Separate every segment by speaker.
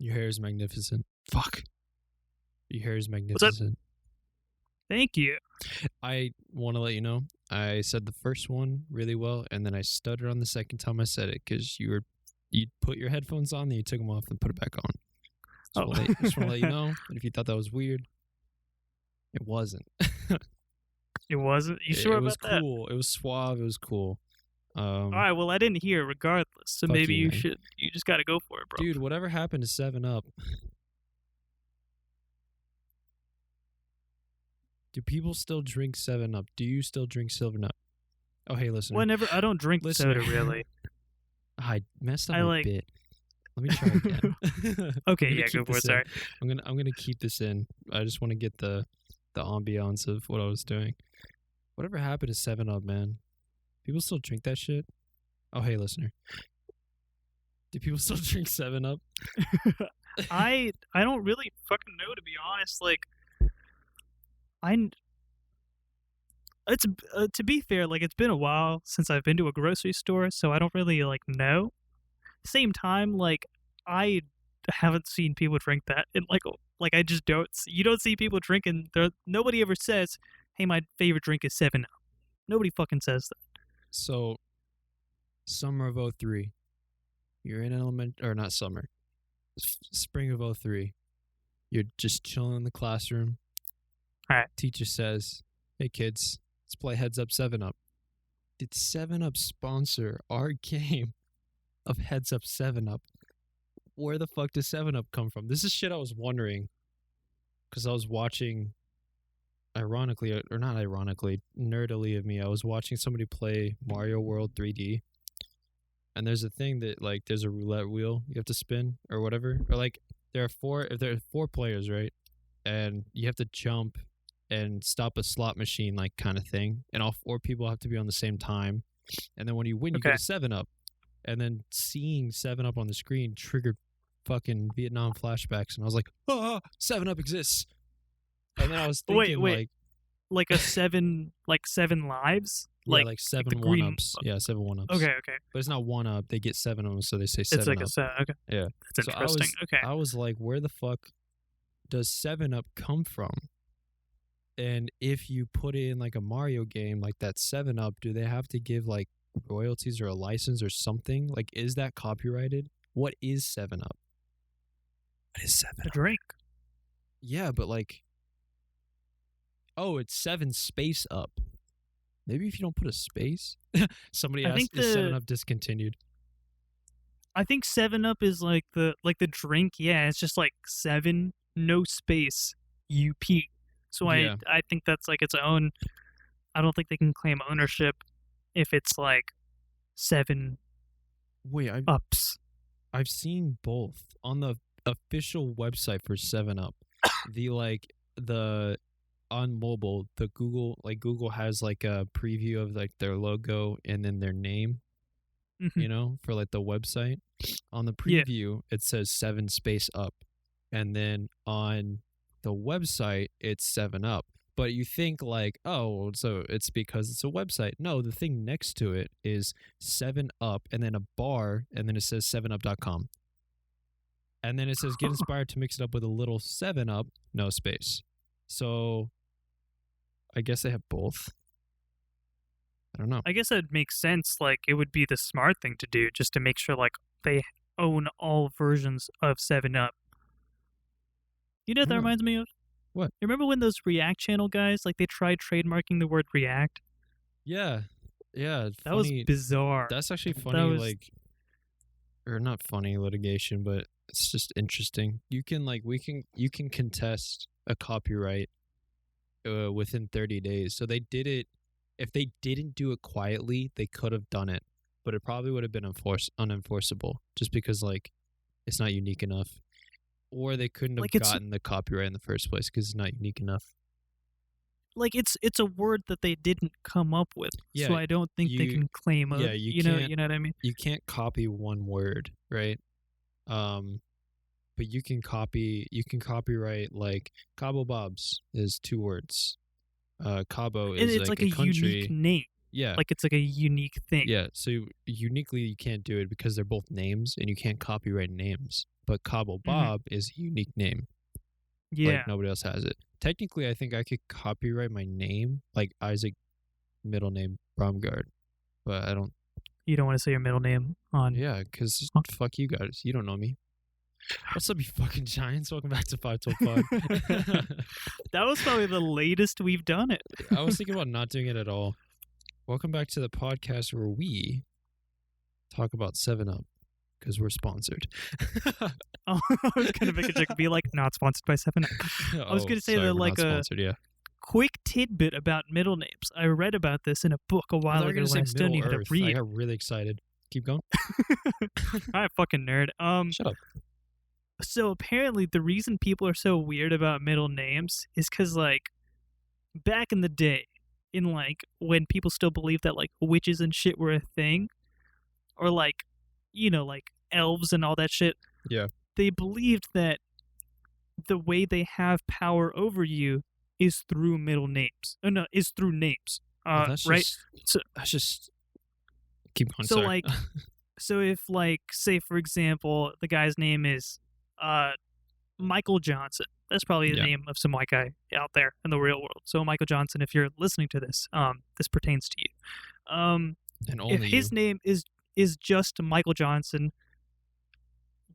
Speaker 1: Your hair is magnificent. Fuck. Your hair is
Speaker 2: What's up?
Speaker 1: magnificent.
Speaker 2: Thank you.
Speaker 1: I want to let you know, I said the first one really well, and then I stuttered on the second time I said it because you put your headphones on, then you took them off and put it back on.
Speaker 2: Oh.
Speaker 1: Just want to let you know that if you thought that was weird, it wasn't.
Speaker 2: It wasn't? You sure
Speaker 1: It
Speaker 2: about
Speaker 1: was
Speaker 2: that?
Speaker 1: cool. It was suave. It was cool.
Speaker 2: All right, well, I didn't hear it regardless, so
Speaker 1: Fuck
Speaker 2: maybe
Speaker 1: you,
Speaker 2: you
Speaker 1: man.
Speaker 2: should. You just got to go for it, bro.
Speaker 1: Dude, whatever happened to 7-Up? Do people still drink 7-Up? Do you still drink 7-Up? Oh, hey, listener.
Speaker 2: Whenever I don't drink
Speaker 1: Listener.
Speaker 2: soda, really.
Speaker 1: I messed up
Speaker 2: I
Speaker 1: my
Speaker 2: like-
Speaker 1: bit. Let me try again.
Speaker 2: Okay,
Speaker 1: I'm gonna
Speaker 2: yeah,
Speaker 1: keep
Speaker 2: go for
Speaker 1: this
Speaker 2: it.
Speaker 1: in.
Speaker 2: Sorry.
Speaker 1: I'm gonna keep this in. I just want to get the ambiance of what I was doing. Whatever happened to 7-Up, man? People still drink that shit? Oh, hey, listener. Do people still drink 7-Up?
Speaker 2: I don't really fucking know, to be honest. Like, it's to be fair, like, it's been a while since I've been to a grocery store, so I don't really like know. Same time, like, I haven't seen people drink that, and like I just don't. You don't see people drinking. Nobody ever says, "Hey, my favorite drink is 7-Up." Nobody fucking says that.
Speaker 1: So, summer of 03. You're in not summer. Spring of 03. You're just chilling in the classroom.
Speaker 2: Alright.
Speaker 1: Teacher says, "Hey kids, let's play Heads Up 7-Up." Did 7-Up sponsor our game of Heads Up 7-Up? Where the fuck does 7-Up come from? This is shit I was wondering because I was watching, ironically, or not ironically, nerdily of me, I was watching somebody play Mario World 3D. And there's a thing that, like, there's a roulette wheel you have to spin or whatever. Or, like, there are four players, right? And you have to jump and stop a slot machine, like, kind of thing. And all four people have to be on the same time. And then when you win, you get a 7-Up. And then seeing 7-Up on the screen triggered fucking Vietnam flashbacks. And I was like, 7-Up exists. And then I was thinking,
Speaker 2: Wait. Like a 7 lives?
Speaker 1: Like 7
Speaker 2: the green-
Speaker 1: 1-ups. Yeah, 7 1-ups.
Speaker 2: Okay.
Speaker 1: But it's not 1-up. They get 7 of them, so they say 7-Up.
Speaker 2: It's like a 7. Okay.
Speaker 1: Yeah.
Speaker 2: That's
Speaker 1: So
Speaker 2: interesting. Okay.
Speaker 1: I was like, where the fuck does 7-Up come from? And if you put it in like a Mario game, like that 7-Up, do they have to give like royalties or a license or something? Like, is that copyrighted? What is 7-Up? What is 7-Up?
Speaker 2: A drink.
Speaker 1: Yeah, but like, oh, it's 7 space up. Maybe if you don't put a space. Somebody asked, is 7-Up discontinued?
Speaker 2: I think 7-Up is like the drink. Yeah, it's just like 7, no space, UP. So
Speaker 1: Yeah.
Speaker 2: I think that's like its own. I don't think they can claim ownership if it's like 7
Speaker 1: Wait,
Speaker 2: ups.
Speaker 1: I've seen both on the official website for 7-Up. On mobile, the Google has like a preview of like their logo and then their name, you know, for like the website. On the preview, it says 7 space up, and then on the website, it's 7-Up. But you think like, oh, so it's because it's a website. No, the thing next to it is 7-Up, and then a bar, and then it says 7up.com. And then it says, get inspired to mix it up with a little 7-Up, no space. So I guess they have both. I don't know.
Speaker 2: I guess that makes sense. Like, it would be the smart thing to do, just to make sure like they own all versions of 7-Up. You know what that reminds me of?
Speaker 1: What?
Speaker 2: You remember when those React channel guys, like, they tried trademarking the word React?
Speaker 1: Yeah.
Speaker 2: That
Speaker 1: funny.
Speaker 2: was bizarre.
Speaker 1: That's actually funny, or not funny litigation, but it's just interesting. You can you can contest a copyright within 30 days. So they did it. If they didn't do it quietly, they could have done it, but it probably would have been unenforceable just because like it's not unique enough, or they couldn't have gotten the copyright in the first place because it's not unique enough.
Speaker 2: Like, it's a word that they didn't come up with,
Speaker 1: Yeah,
Speaker 2: so I don't think they can claim it.
Speaker 1: Yeah,
Speaker 2: you know what I mean?
Speaker 1: You can't copy one word, right? But you can copyright like Cabo Bob's is 2 words. Cabo is
Speaker 2: and it's like a
Speaker 1: country.
Speaker 2: unique name.
Speaker 1: Yeah.
Speaker 2: Like it's like a unique thing.
Speaker 1: Yeah, so uniquely you can't do it because they're both names and you can't copyright names. But Cobble Bob is a unique name.
Speaker 2: Yeah.
Speaker 1: Like nobody else has it. Technically, I think I could copyright my name, like Isaac, middle name Bromgard, but I don't.
Speaker 2: You don't want to say your middle name on.
Speaker 1: Yeah, because fuck you guys. You don't know me. What's up, you fucking giants? Welcome back to 512 Pod.
Speaker 2: That was probably the latest we've done it.
Speaker 1: I was thinking about not doing it at all. Welcome back to the podcast where we talk about 7-Up because we're sponsored.
Speaker 2: Oh, I was gonna make a joke and be like, not sponsored by 7-Up. I was gonna say that like a quick tidbit about middle names. I read about this in a book a while ago when I still needed to read.
Speaker 1: I got really excited. Keep going.
Speaker 2: Alright, fucking nerd.
Speaker 1: Shut up.
Speaker 2: So apparently the reason people are so weird about middle names is because like back in the day, in like when people still believed that like witches and shit were a thing, or like, you know, like elves and all that shit.
Speaker 1: Yeah.
Speaker 2: They believed that the way they have power over you is through middle names. Oh, no, is through names. Right?
Speaker 1: That's just keep going.
Speaker 2: So
Speaker 1: sorry.
Speaker 2: like, so if like, say for example, the guy's name is Michael Johnson. That's probably the name of some white guy out there in the real world. So Michael Johnson, if you're listening to this, this pertains to you.
Speaker 1: And only
Speaker 2: if his name is just Michael Johnson,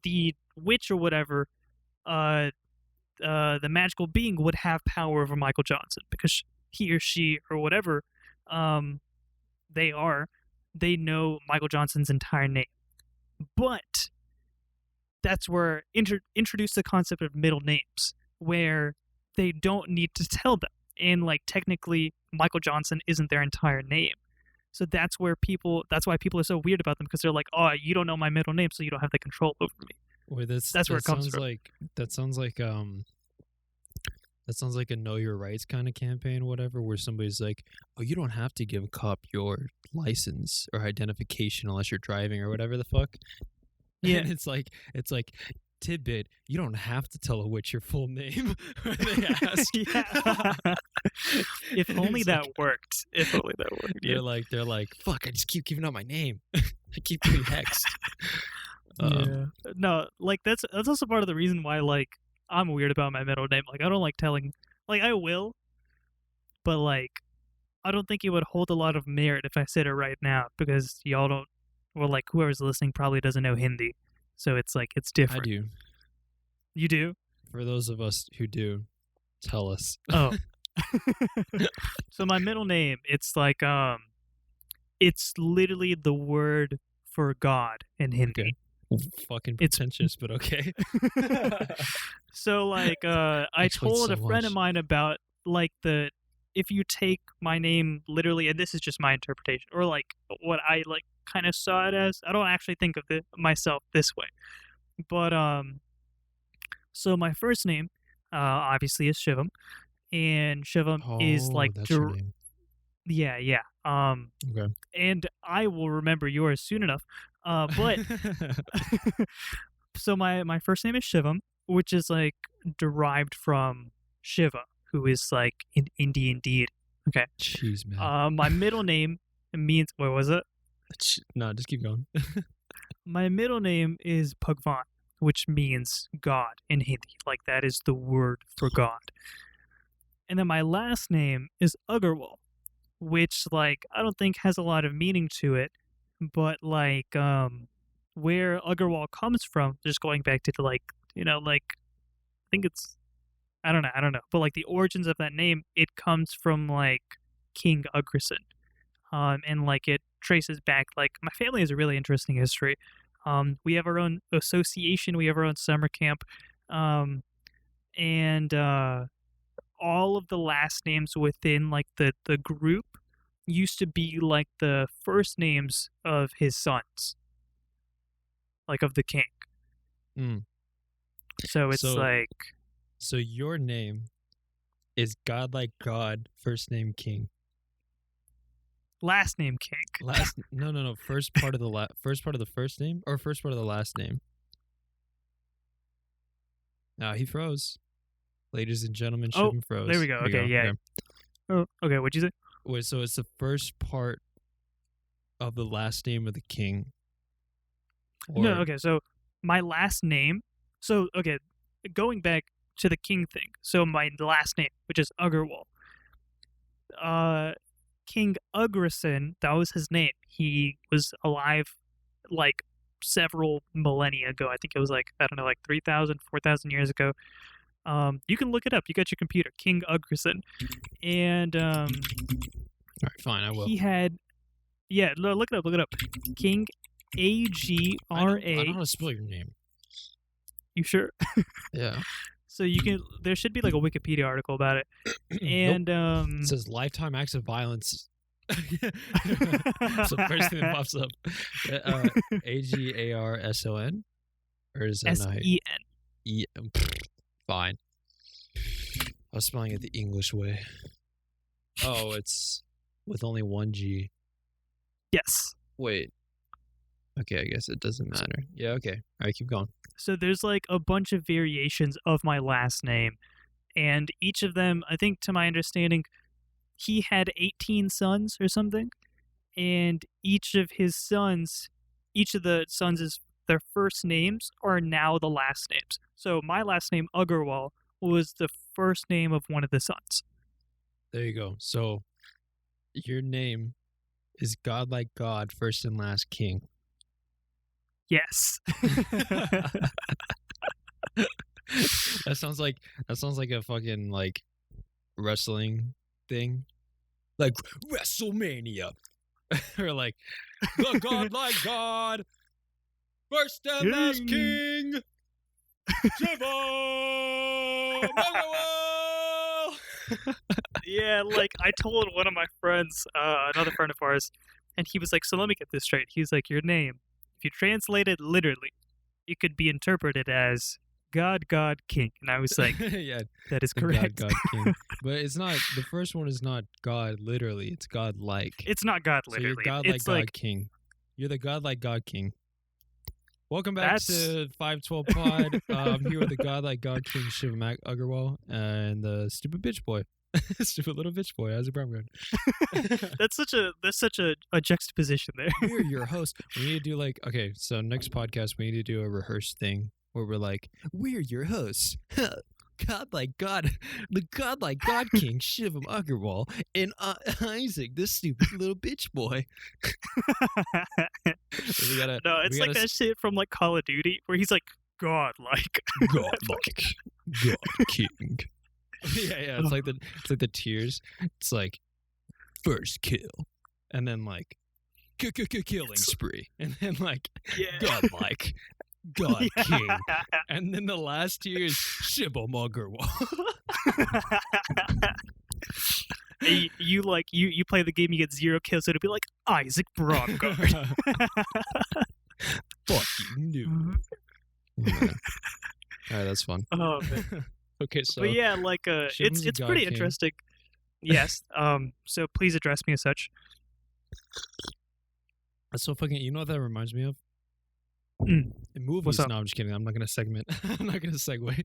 Speaker 2: the witch or whatever, the magical being would have power over Michael Johnson because he or she or whatever they know Michael Johnson's entire name. But that's where introduce the concept of middle names, where they don't need to tell them. And like technically, Michael Johnson isn't their entire name. So that's why people are so weird about them, because they're like, oh, you don't know my middle name, so you don't have the control over me.
Speaker 1: Wait, that's
Speaker 2: where it comes from.
Speaker 1: That sounds like a know your rights kind of campaign, whatever, where somebody's like, oh, you don't have to give a cop your license or identification unless you're driving or whatever the fuck.
Speaker 2: Yeah.
Speaker 1: And it's like tidbit, you don't have to tell a witch your full name when they ask.
Speaker 2: If only that worked. If only that worked.
Speaker 1: They're like, fuck, I just keep giving out my name. I keep getting hexed.
Speaker 2: Yeah. No, like that's also part of the reason why like I'm weird about my middle name. Like I don't like telling, like I will, but like I don't think it would hold a lot of merit if I said it right now, because y'all don't, well, like whoever's listening probably doesn't know Hindi, so it's like it's different.
Speaker 1: I do.
Speaker 2: You do?
Speaker 1: For those of us who do, tell us.
Speaker 2: Oh. So my middle name, it's like it's literally the word for God in Hindi.
Speaker 1: Okay. Fucking pretentious, but okay.
Speaker 2: So like I told a friend of mine about like if you take my name literally, and this is just my interpretation, or like what I like kind of saw it as. I don't actually think of myself this way, but so my first name obviously is Shivam, and Shivam is like
Speaker 1: that's your name.
Speaker 2: Yeah.
Speaker 1: Okay.
Speaker 2: And I will remember yours soon enough. But so my first name is Shivam, which is like derived from Shiva, who is like an Indian deity. Okay.
Speaker 1: Jeez, man.
Speaker 2: My middle name means, what was it?
Speaker 1: No, just keep going.
Speaker 2: My middle name is Bhagwan, which means God in Hindi. Like that is the word for God. And then my last name is Agarwal, which like I don't think has a lot of meaning to it, but like where Agarwal comes from, just going back to like, you know, like I think it's I don't know, but like the origins of that name, it comes from like King Ugrasen, and like it traces back, like my family has a really interesting history. We have our own association, we have our own summer camp, and all of the last names within like the group used to be like the first names of his sons, like of the king. So it's
Speaker 1: so your name is God like God, first name King.
Speaker 2: Last name King.
Speaker 1: No. First part of the first name or first part of the last name. Now he froze. Ladies and gentlemen, Shivam froze.
Speaker 2: There we go. Okay, yeah. Okay. Oh, okay, what'd you say?
Speaker 1: Wait, so it's the first part of the last name of the king.
Speaker 2: No, okay, so my last name. So, okay, going back to the king thing. So, my last name, which is Agarwal. King Ugrasen, that was his name. He was alive like several millennia ago. I think it was like, I don't know, like 3,000, 4,000 years ago. You can look it up. You got your computer. King Ugrasen. And
Speaker 1: All right, fine, I will.
Speaker 2: he had, yeah, look it up. King A-G-R-A.
Speaker 1: I know how to spell your name.
Speaker 2: You sure?
Speaker 1: Yeah.
Speaker 2: So there should be like a Wikipedia article about it. And
Speaker 1: It says lifetime acts of violence. So first thing that pops up, Agarson, or is that not
Speaker 2: S-E-N?
Speaker 1: Fine. I was spelling it the English way. Oh, it's with only one G.
Speaker 2: Yes.
Speaker 1: Wait. Okay, I guess it doesn't matter. Yeah. Okay. All right, keep going.
Speaker 2: So there's like a bunch of variations of my last name, and each of them, I think, to my understanding, he had 18 sons or something, and each of the sons' their first names are now the last names. So my last name, Agarwal, was the first name of one of the sons.
Speaker 1: There you go. So your name is God like God, first and last king.
Speaker 2: Yes.
Speaker 1: That sounds like a fucking like wrestling thing, like WrestleMania, or like the God like God, first and last king, Shiva Mongol.
Speaker 2: Yeah, like I told one of my friends, another friend of ours, and he was like, "So let me get this straight." He's like, "Your name, if you translate it literally, it could be interpreted as God, God, King." And I was like,
Speaker 1: yeah,
Speaker 2: that is correct.
Speaker 1: God, King. But it's not, the first one is not God literally, it's God like.
Speaker 2: It's not God
Speaker 1: So
Speaker 2: literally.
Speaker 1: you're God like God King. You're the God like God King. Welcome back to 512 Pod. I'm here with the God like God King, Shiva Agarwal, and the stupid bitch boy. Stupid little bitch boy, Isaac Brown.
Speaker 2: There's such a juxtaposition there.
Speaker 1: We're your host. We need to do like, okay, so next podcast we need to do a rehearsed thing where we're like, we're your hosts. God like God, the God like God King, Shivam Agarwal, and Isaac, the stupid little bitch boy.
Speaker 2: It's like that shit from like Call of Duty where he's like, God like
Speaker 1: God King. Yeah, it's like the tiers. It's like first kill, and then like killing spree, and then like God like God King, and then the last tier is Shiva Agarwal.
Speaker 2: You play the game, you get 0 kills, so it'll be like Isaac Brongard.
Speaker 1: Fucking new. All right, that's fun.
Speaker 2: Oh man.
Speaker 1: Okay, so
Speaker 2: but yeah, like it's pretty interesting. Yes. So please address me as such.
Speaker 1: That's so fucking. You know what that reminds me of?
Speaker 2: In
Speaker 1: movies. No, I'm just kidding. I'm not gonna segment. I'm not gonna segue.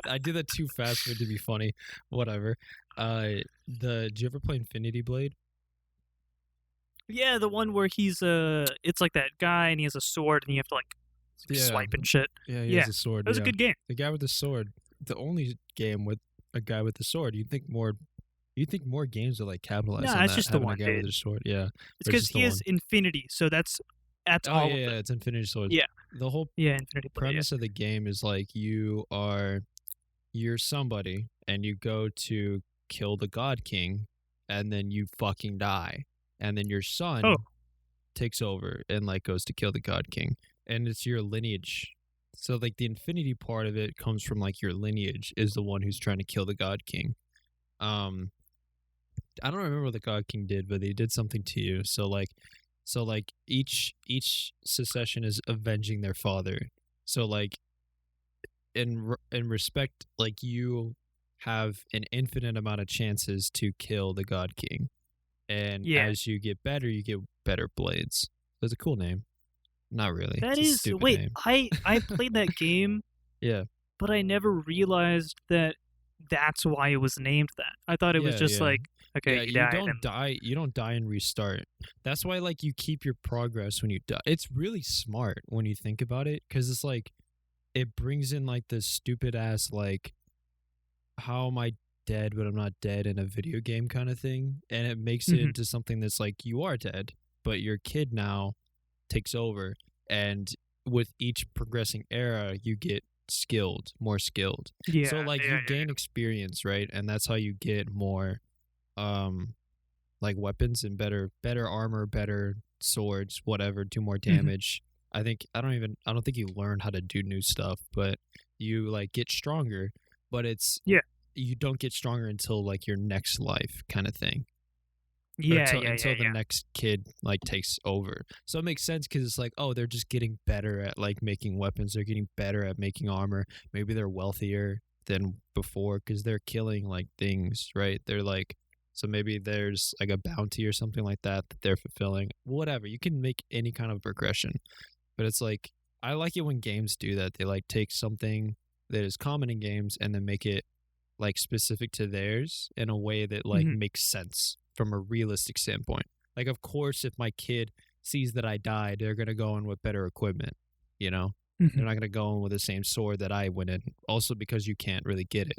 Speaker 1: I did that too fast for it to be funny. Whatever. Did you ever play Infinity Blade?
Speaker 2: Yeah, the one where he's it's like that guy and he has a sword and you have to like swipe and shit.
Speaker 1: Yeah, he has a sword.
Speaker 2: It was a good game.
Speaker 1: The guy with the sword. The only game with a guy with the sword. You think more games are like capitalized on that?
Speaker 2: It's just the one.
Speaker 1: A guy with a sword. Yeah,
Speaker 2: it's because he has infinity, so that's all.
Speaker 1: Yeah, it's Infinity Sword.
Speaker 2: Yeah,
Speaker 1: the whole
Speaker 2: Infinity
Speaker 1: premise of the game is like you're somebody and you go to kill the God King, and then you fucking die, and then your son takes over and like goes to kill the God King, and it's your lineage. So like the infinity part of it comes from like your lineage is the one who's trying to kill the God King. I don't remember what the God King did, but they did something to you. So like each secession is avenging their father. So like in respect, like you have an infinite amount of chances to kill the God King, and as you get better blades. That's a cool name. Not really.
Speaker 2: That
Speaker 1: it's
Speaker 2: is
Speaker 1: a stupid
Speaker 2: wait.
Speaker 1: name.
Speaker 2: I played that game.
Speaker 1: Yeah,
Speaker 2: but I never realized that that's why it was named that. I thought it was just like okay,
Speaker 1: Yeah,
Speaker 2: you
Speaker 1: you
Speaker 2: died,
Speaker 1: don't
Speaker 2: and
Speaker 1: die. You don't die and restart. That's why like you keep your progress when you die. It's really smart when you think about it, because it's like it brings in like this stupid ass like how am I dead but I'm not dead in a video game kind of thing, and it makes it
Speaker 2: Mhm.
Speaker 1: into something that's like you are dead, but your kid now takes over, and with each progressing era you get more skilled. So
Speaker 2: yeah,
Speaker 1: like
Speaker 2: yeah,
Speaker 1: you
Speaker 2: yeah,
Speaker 1: gain experience, right? And that's how you get more um like weapons and better armor, better swords, whatever, do more
Speaker 2: yeah. Mhm.
Speaker 1: damage. I don't think you learn how to do new stuff, but you like get stronger, but it's
Speaker 2: Yeah,
Speaker 1: you don't get stronger until like your next life kind of thing. Or
Speaker 2: yeah, yeah, yeah,
Speaker 1: until the
Speaker 2: yeah.
Speaker 1: next kid like takes over. So it makes sense because it's like, oh, they're just getting better at like making weapons. They're getting better at making armor. Maybe they're wealthier than before because they're killing like things, right? They're like, so maybe there's like a bounty or something like that that they're fulfilling. Whatever. You can make any kind of progression, but it's like I like it when games do that. They like take something that is common in games and then make it like specific to theirs in a way that like
Speaker 2: Mhm.
Speaker 1: makes sense from a realistic standpoint. Like of course if my kid sees that I died, they're gonna go in with better equipment, you know?
Speaker 2: Mhm.
Speaker 1: They're not gonna go in with the same sword that I went in. Also because you can't really get it,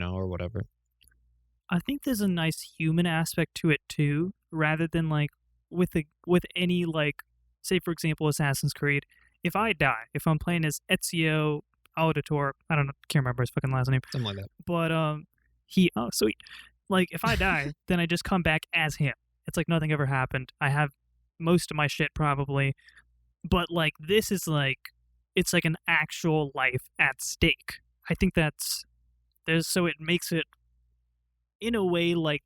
Speaker 1: or whatever.
Speaker 2: I think there's a nice human aspect to it too, rather than like with any like, say for example, Assassin's Creed. If I die, if I'm playing as Ezio Auditore, I don't know, can't remember his fucking last name,
Speaker 1: Something like that.
Speaker 2: but he oh sweet, like if I die, then I just come back as him. It's like nothing ever happened. I have most of my shit probably, but like this is like it's like an actual life at stake. I think that's there's so it makes it in a way like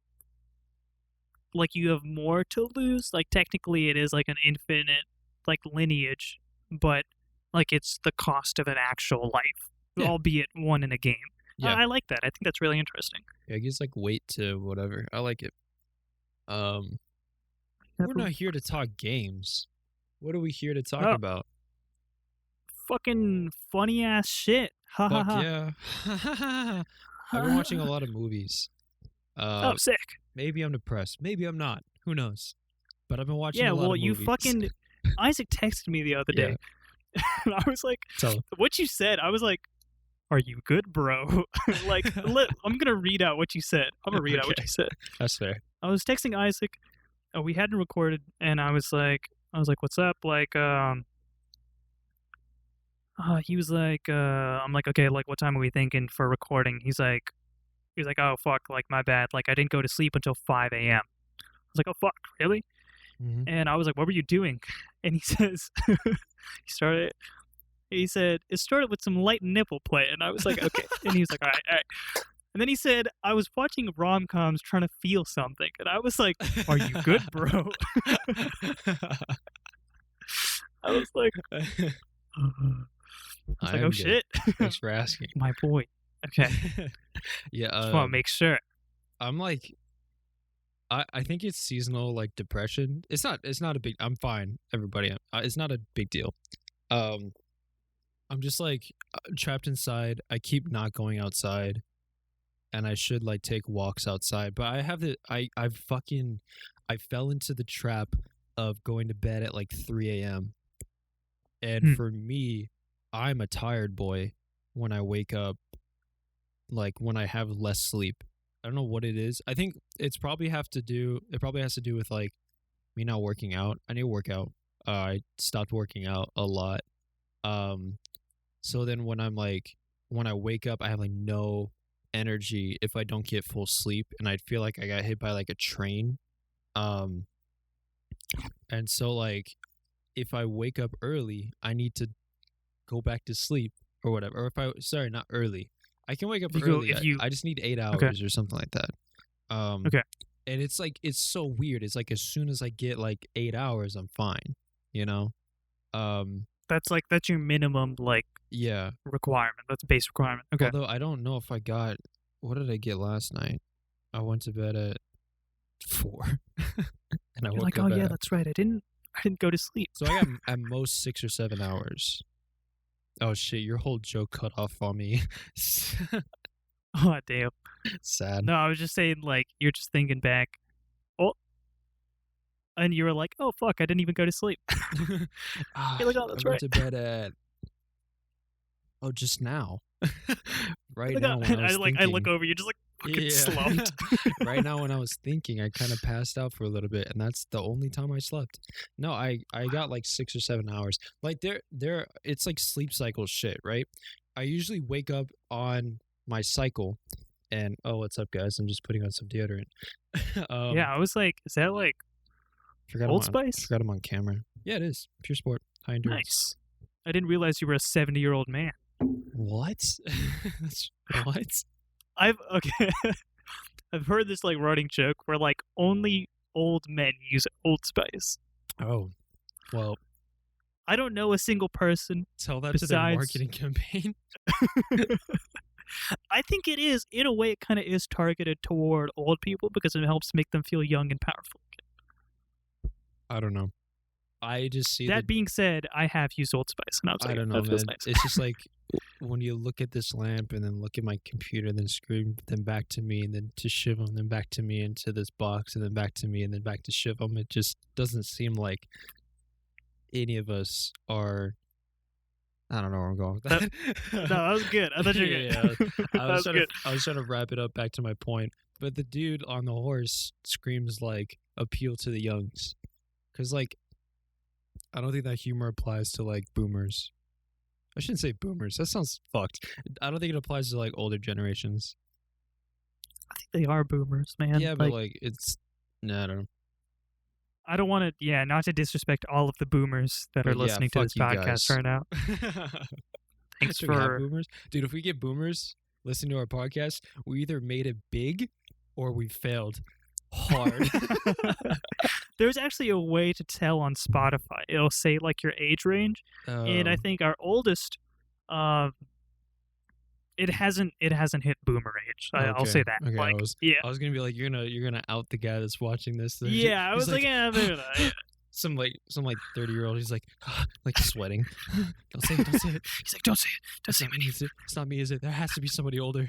Speaker 2: you have more to lose. Like technically it is like an infinite like lineage, but like it's the cost of an actual life,
Speaker 1: Yeah.
Speaker 2: albeit one in a game.
Speaker 1: Yeah.
Speaker 2: I like that. I think that's really interesting.
Speaker 1: Yeah, it gives like weight to whatever. I like it. We're not here to talk games. What are we here to talk
Speaker 2: Oh,
Speaker 1: about?
Speaker 2: fucking funny ass shit. Ha ha
Speaker 1: Fuck
Speaker 2: ha.
Speaker 1: yeah. I've been watching a lot of movies.
Speaker 2: Oh,
Speaker 1: Uh
Speaker 2: sick.
Speaker 1: Maybe I'm depressed. Maybe I'm not. Who knows? But I've been watching
Speaker 2: Yeah,
Speaker 1: a lot
Speaker 2: well,
Speaker 1: of
Speaker 2: you
Speaker 1: movies.
Speaker 2: fucking Isaac texted me the other
Speaker 1: Yeah.
Speaker 2: day, and I was like,
Speaker 1: So
Speaker 2: "What you said?" I was like, "Are you good, bro?" Like, I'm gonna read out what you said. I'm gonna read out what
Speaker 1: Okay.
Speaker 2: you said.
Speaker 1: that's fair.
Speaker 2: I was texting Isaac. We hadn't recorded, and I was like, "What's up?" Like, he was like, I'm like, "Okay, like, what time are we thinking for recording?" He's like, "Oh fuck, like my bad. Like, I didn't go to sleep until 5 a.m." I was like, "Oh fuck, really?"
Speaker 1: Mm-hmm.
Speaker 2: And I was like, "What were you doing?" And he says, he said, "It started with some light nipple play," and I was like, "Okay." And he was like, "All right, all right." And then he said, "I was watching rom coms trying to feel something," and I was like, "Are you good, bro?" I was like,
Speaker 1: I
Speaker 2: "Oh
Speaker 1: am good.
Speaker 2: shit,
Speaker 1: Thanks for asking.
Speaker 2: my boy." Okay,
Speaker 1: Yeah,
Speaker 2: just want to make sure.
Speaker 1: I'm like I think it's seasonal like depression. It's not a big I'm fine, everybody. It's not a big deal. Um I'm just like trapped inside. I keep not going outside and I should like take walks outside, but I fell into the trap of going to bed at like 3 a.m. And
Speaker 2: Hmm.
Speaker 1: for me, I'm a tired boy when I wake up, like when I have less sleep. I don't know what it is. I think it probably has to do with like me not working out. I need to work out. I stopped working out a lot. Um so then when I wake up I have like no energy if I don't get full sleep, and I feel like I got hit by like a train. Um and so like if I wake up early, I need to go back to sleep or whatever. Or if I sorry, not early. I can wake up
Speaker 2: If you go,
Speaker 1: early.
Speaker 2: if you,
Speaker 1: I just need 8
Speaker 2: okay,
Speaker 1: hours or something like that. Um
Speaker 2: okay,
Speaker 1: and it's like it's so weird. It's like as soon as I get like 8 hours, I'm fine, you know? Um
Speaker 2: that's your minimum like
Speaker 1: yeah.
Speaker 2: requirement. That's base requirement. Okay.
Speaker 1: Although I don't know if I got what did I get last night? I went to bed at 4 and I
Speaker 2: You're
Speaker 1: woke
Speaker 2: like,
Speaker 1: up
Speaker 2: "Oh yeah,
Speaker 1: at
Speaker 2: that's right. I didn't go to sleep."
Speaker 1: so I got at most 6 or 7 hours. Oh shit, your whole joke cut off on me.
Speaker 2: Oh damn.
Speaker 1: Sad.
Speaker 2: No, I was just saying like you're just thinking back. Oh, and you were like, oh fuck, I didn't even go to sleep. You're like, oh,
Speaker 1: I
Speaker 2: that's
Speaker 1: went
Speaker 2: right.
Speaker 1: to bed at just now. Right
Speaker 2: Like,
Speaker 1: now when I was
Speaker 2: I
Speaker 1: thinking.
Speaker 2: look over, you're just like fucking slumped.
Speaker 1: Right now when I was thinking, I kind of passed out for a little bit, and that's the only time I slept. No, I got like 6 or 7 hours. Like there it's like sleep cycle shit, right? I usually wake up on my cycle, and oh, what's up, guys? I'm just putting on some deodorant.
Speaker 2: Yeah, I was like, is that like
Speaker 1: forgot
Speaker 2: Old
Speaker 1: I'm on,
Speaker 2: Spice?
Speaker 1: forgot I'm on camera. Yeah, it is pure sport, high endurance.
Speaker 2: Nice. I didn't realize you were a 70-year-old man.
Speaker 1: What? What?
Speaker 2: I've heard this like running joke where like only old men use Old Spice.
Speaker 1: Oh, well,
Speaker 2: I don't know a single person.
Speaker 1: tell that to their
Speaker 2: Besides-
Speaker 1: marketing campaign.
Speaker 2: I think it is, in a way, it kind of is targeted toward old people because it helps make them feel young and powerful.
Speaker 1: I don't know. I just see
Speaker 2: That being said, I have used Old Spice, and I was
Speaker 1: I
Speaker 2: like,
Speaker 1: don't know,
Speaker 2: that feels
Speaker 1: man.
Speaker 2: nice.
Speaker 1: It's just like when you look at this lamp and then look at my computer, and then scream them back to me, and then to shiv them, then back to me into this box, and then back to me, and then back to shiv them. It just doesn't seem like any of us are. I don't know where I'm going with that.
Speaker 2: No, that was good. I thought you were good.
Speaker 1: I was trying to wrap it up back to my point, but the dude on the horse screams like appeal to the youngs, because like I don't think that humor applies to like boomers. I shouldn't say boomers. That sounds fucked. I don't think it applies to like older generations.
Speaker 2: I think they are boomers, man.
Speaker 1: Yeah, but like it's no, I don't know.
Speaker 2: I don't want to, not to disrespect all of the boomers that are
Speaker 1: But yeah,
Speaker 2: listening to
Speaker 1: fuck
Speaker 2: this
Speaker 1: you
Speaker 2: podcast
Speaker 1: guys.
Speaker 2: right now. Thanks
Speaker 1: Should we have
Speaker 2: for.
Speaker 1: boomers, dude. If we get boomers listening to our podcast, we either made it big or we failed hard.
Speaker 2: There's actually a way to tell on Spotify. It'll say like your age range, and I think our oldest, it hasn't hit boomer age. I'll say that.
Speaker 1: Okay,
Speaker 2: like,
Speaker 1: I was gonna be like, you're gonna out the guy that's watching this.
Speaker 2: yeah. I
Speaker 1: He's
Speaker 2: was like, yeah, maybe not. Yeah.
Speaker 1: some 30-year-old. He's like sweating. Don't say it. Don't say it. He's like, don't say it. Don't say my name. It's not me, is it? There has to be somebody older.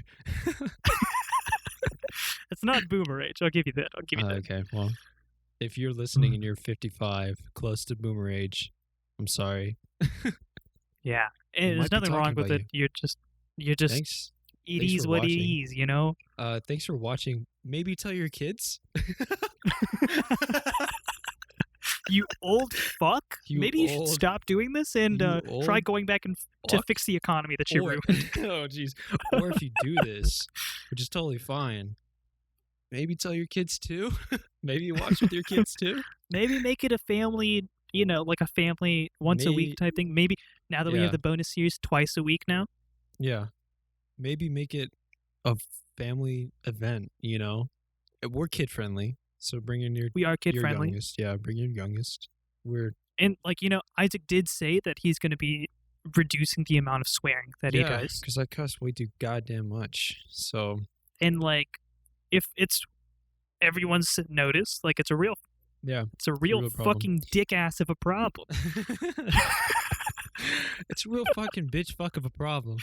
Speaker 2: It's not boomer age. I'll give you that. I'll give you that.
Speaker 1: Okay, well, if you're listening and you're 55, close to boomer age, I'm sorry.
Speaker 2: Yeah,
Speaker 1: We
Speaker 2: and
Speaker 1: might
Speaker 2: there's
Speaker 1: be
Speaker 2: nothing wrong
Speaker 1: talking
Speaker 2: with
Speaker 1: about
Speaker 2: it. You're just.
Speaker 1: Thanks.
Speaker 2: It
Speaker 1: Thanks
Speaker 2: is
Speaker 1: for
Speaker 2: what it
Speaker 1: watching.
Speaker 2: is, you know.
Speaker 1: Thanks for watching. Maybe tell your kids.
Speaker 2: You old fuck.
Speaker 1: You
Speaker 2: Maybe you should
Speaker 1: old-
Speaker 2: stop doing this and
Speaker 1: you
Speaker 2: try
Speaker 1: old
Speaker 2: going back and to
Speaker 1: fuck.
Speaker 2: fix the economy that you
Speaker 1: Or,
Speaker 2: ruined.
Speaker 1: oh jeez. Or if you do this, which is totally fine, maybe tell your kids too. Maybe you watch with your kids too.
Speaker 2: Maybe make it a family, like a family once a
Speaker 1: Maybe-
Speaker 2: week type thing. Maybe now that we
Speaker 1: Yeah.
Speaker 2: have the bonus series twice a week now.
Speaker 1: Yeah. Maybe make it a family event, We're kid friendly, so bring in your
Speaker 2: We are kid friendly.
Speaker 1: youngest. Yeah, bring your youngest. We're
Speaker 2: And Isaac did say that he's going to be reducing the amount of swearing that he does.
Speaker 1: because I cuss way too goddamn much. So
Speaker 2: And like if it's everyone's noticed, like it's a real
Speaker 1: yeah,
Speaker 2: real
Speaker 1: real problem.
Speaker 2: fucking dick ass of a problem.
Speaker 1: it's a real fucking bitch fuck of a problem.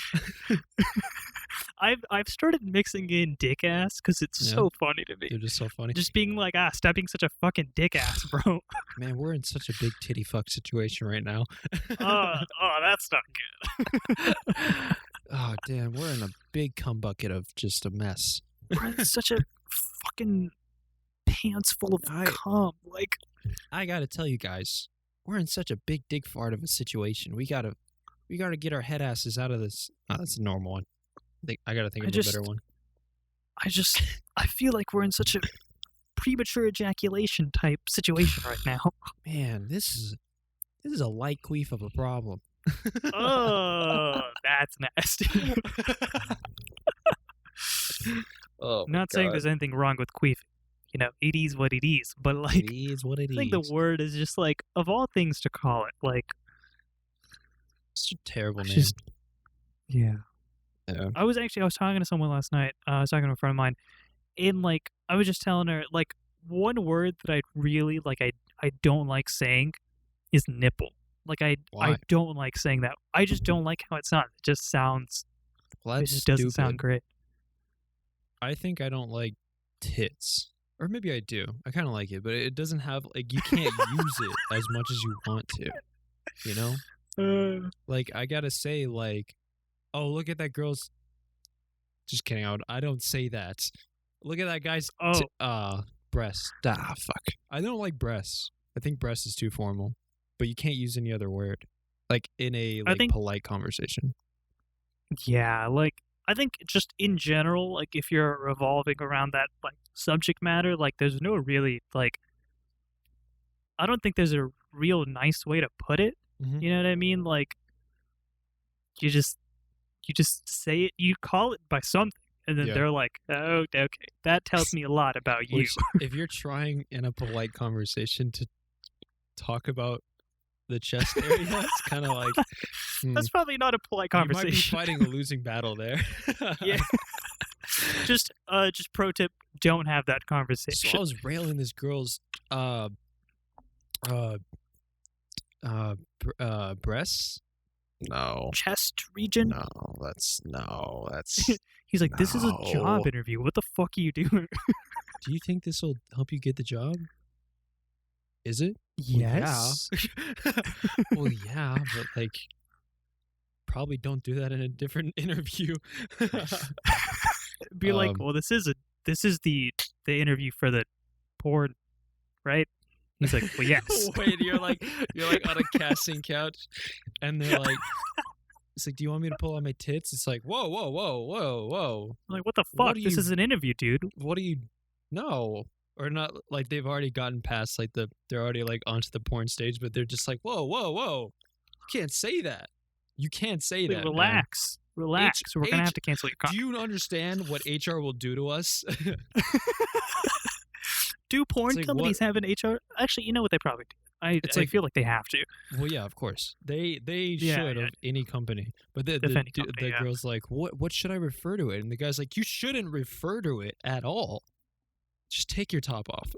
Speaker 2: I've started mixing in dick ass because it's
Speaker 1: Yeah.
Speaker 2: so funny to me.
Speaker 1: They're just so funny.
Speaker 2: Just being like, stop being such a fucking dick ass, bro.
Speaker 1: Man, we're in such a big titty fuck situation right now.
Speaker 2: That's not good.
Speaker 1: Oh damn, we're in a big cum bucket of just a mess.
Speaker 2: We're in such a fucking pants full of cum. Like,
Speaker 1: I gotta tell you guys, we're in such a big dick fart of a situation. We gotta get our head asses out of this. Oh, that's a normal one. I gotta think of a better one.
Speaker 2: I feel like we're in such a premature ejaculation type situation right now.
Speaker 1: Man, this is a light queef of a problem.
Speaker 2: Oh, that's nasty.
Speaker 1: Oh,
Speaker 2: I'm not saying there's anything wrong with queefing. It is what it is. But like,
Speaker 1: it is what it
Speaker 2: I think the word is just like, of all things to call it, like,
Speaker 1: It's a terrible
Speaker 2: it's
Speaker 1: name.
Speaker 2: just, yeah.
Speaker 1: Yeah.
Speaker 2: I was talking to someone last night. I was talking to a friend of mine, and like, I was just telling her like one word that I really like. I don't like saying is nipple. Like I
Speaker 1: Why?
Speaker 2: don't like saying that. I just don't like how it sounds. It just sounds.
Speaker 1: Well,
Speaker 2: It
Speaker 1: that's
Speaker 2: just doesn't
Speaker 1: stupid.
Speaker 2: sound great.
Speaker 1: I think I don't like tits. Or maybe I do. I kind of like it, but it doesn't have, like, you can't use it as much as you want to, you know? Like, I gotta say, like, oh, look at that girl's... Just kidding. I don't say that. Look at that guy's breast. Ah, fuck. I don't like breasts. I think breast is too formal. But you can't use any other word. Like, in a polite conversation.
Speaker 2: Yeah, like, I think just in general, like, if you're revolving around that, like, subject matter, like, there's no really, like, I don't think there's a real nice way to put it.
Speaker 1: Mhm.
Speaker 2: You know what I mean? Like, you just say it, you call it by something, and then
Speaker 1: Yeah.
Speaker 2: they're like, oh, okay, that tells me a lot about you.
Speaker 1: Which, if you're trying in a polite conversation to talk about the chest area, it's kind of like...
Speaker 2: That's probably not a polite conversation.
Speaker 1: You might be fighting a losing battle there.
Speaker 2: Yeah. Just pro tip, don't have that conversation.
Speaker 1: So I was railing this girl's breasts. No.
Speaker 2: Chest region?
Speaker 1: No, that's
Speaker 2: He's like, this is a job
Speaker 1: No.
Speaker 2: interview. What the fuck are you doing?
Speaker 1: Do you think this will help you get the job? Is it?
Speaker 2: Yes.
Speaker 1: Well, yeah, but like, probably don't do that in a different interview.
Speaker 2: Be like, well, this is the interview for the porn, right? He's like, well, yes.
Speaker 1: Wait, you're like on a casting couch, and they're like, it's like, do you want me to pull out my tits? It's like, whoa.
Speaker 2: I'm like, what the fuck? This is an interview, dude.
Speaker 1: What do you... No. Or not, like, they've already gotten past, like, they're already, like, onto the porn stage, but they're just like, whoa. You can't say that. You can't say that,
Speaker 2: Relax.
Speaker 1: man.
Speaker 2: Relax. We're going to have to cancel your
Speaker 1: Do you understand what HR will do to us?
Speaker 2: Do porn
Speaker 1: like,
Speaker 2: companies have an HR? Actually, you know what they probably do. I feel like they have to.
Speaker 1: Well, yeah, of course. They should of any company. But the girl's like, what should I refer to it? And the guy's like, you shouldn't refer to it at all. Just take your top off.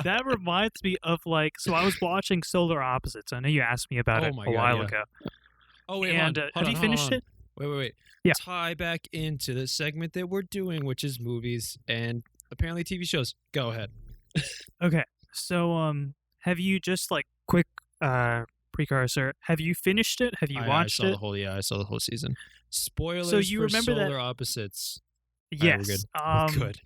Speaker 2: That reminds me of, like, so I was watching Solar Opposites. I know you asked me about it a while ago.
Speaker 1: Oh, wait,
Speaker 2: and have you finished it?
Speaker 1: Wait.
Speaker 2: Yeah.
Speaker 1: Tie back into the segment that we're doing, which is movies and apparently TV shows. Go ahead.
Speaker 2: Okay. So, have you just, like, quick precursor, have you finished it? Have you watched it?
Speaker 1: I saw the whole season. Spoilers
Speaker 2: so you
Speaker 1: for
Speaker 2: remember
Speaker 1: Solar
Speaker 2: that?
Speaker 1: Opposites.
Speaker 2: Yes.
Speaker 1: We're good.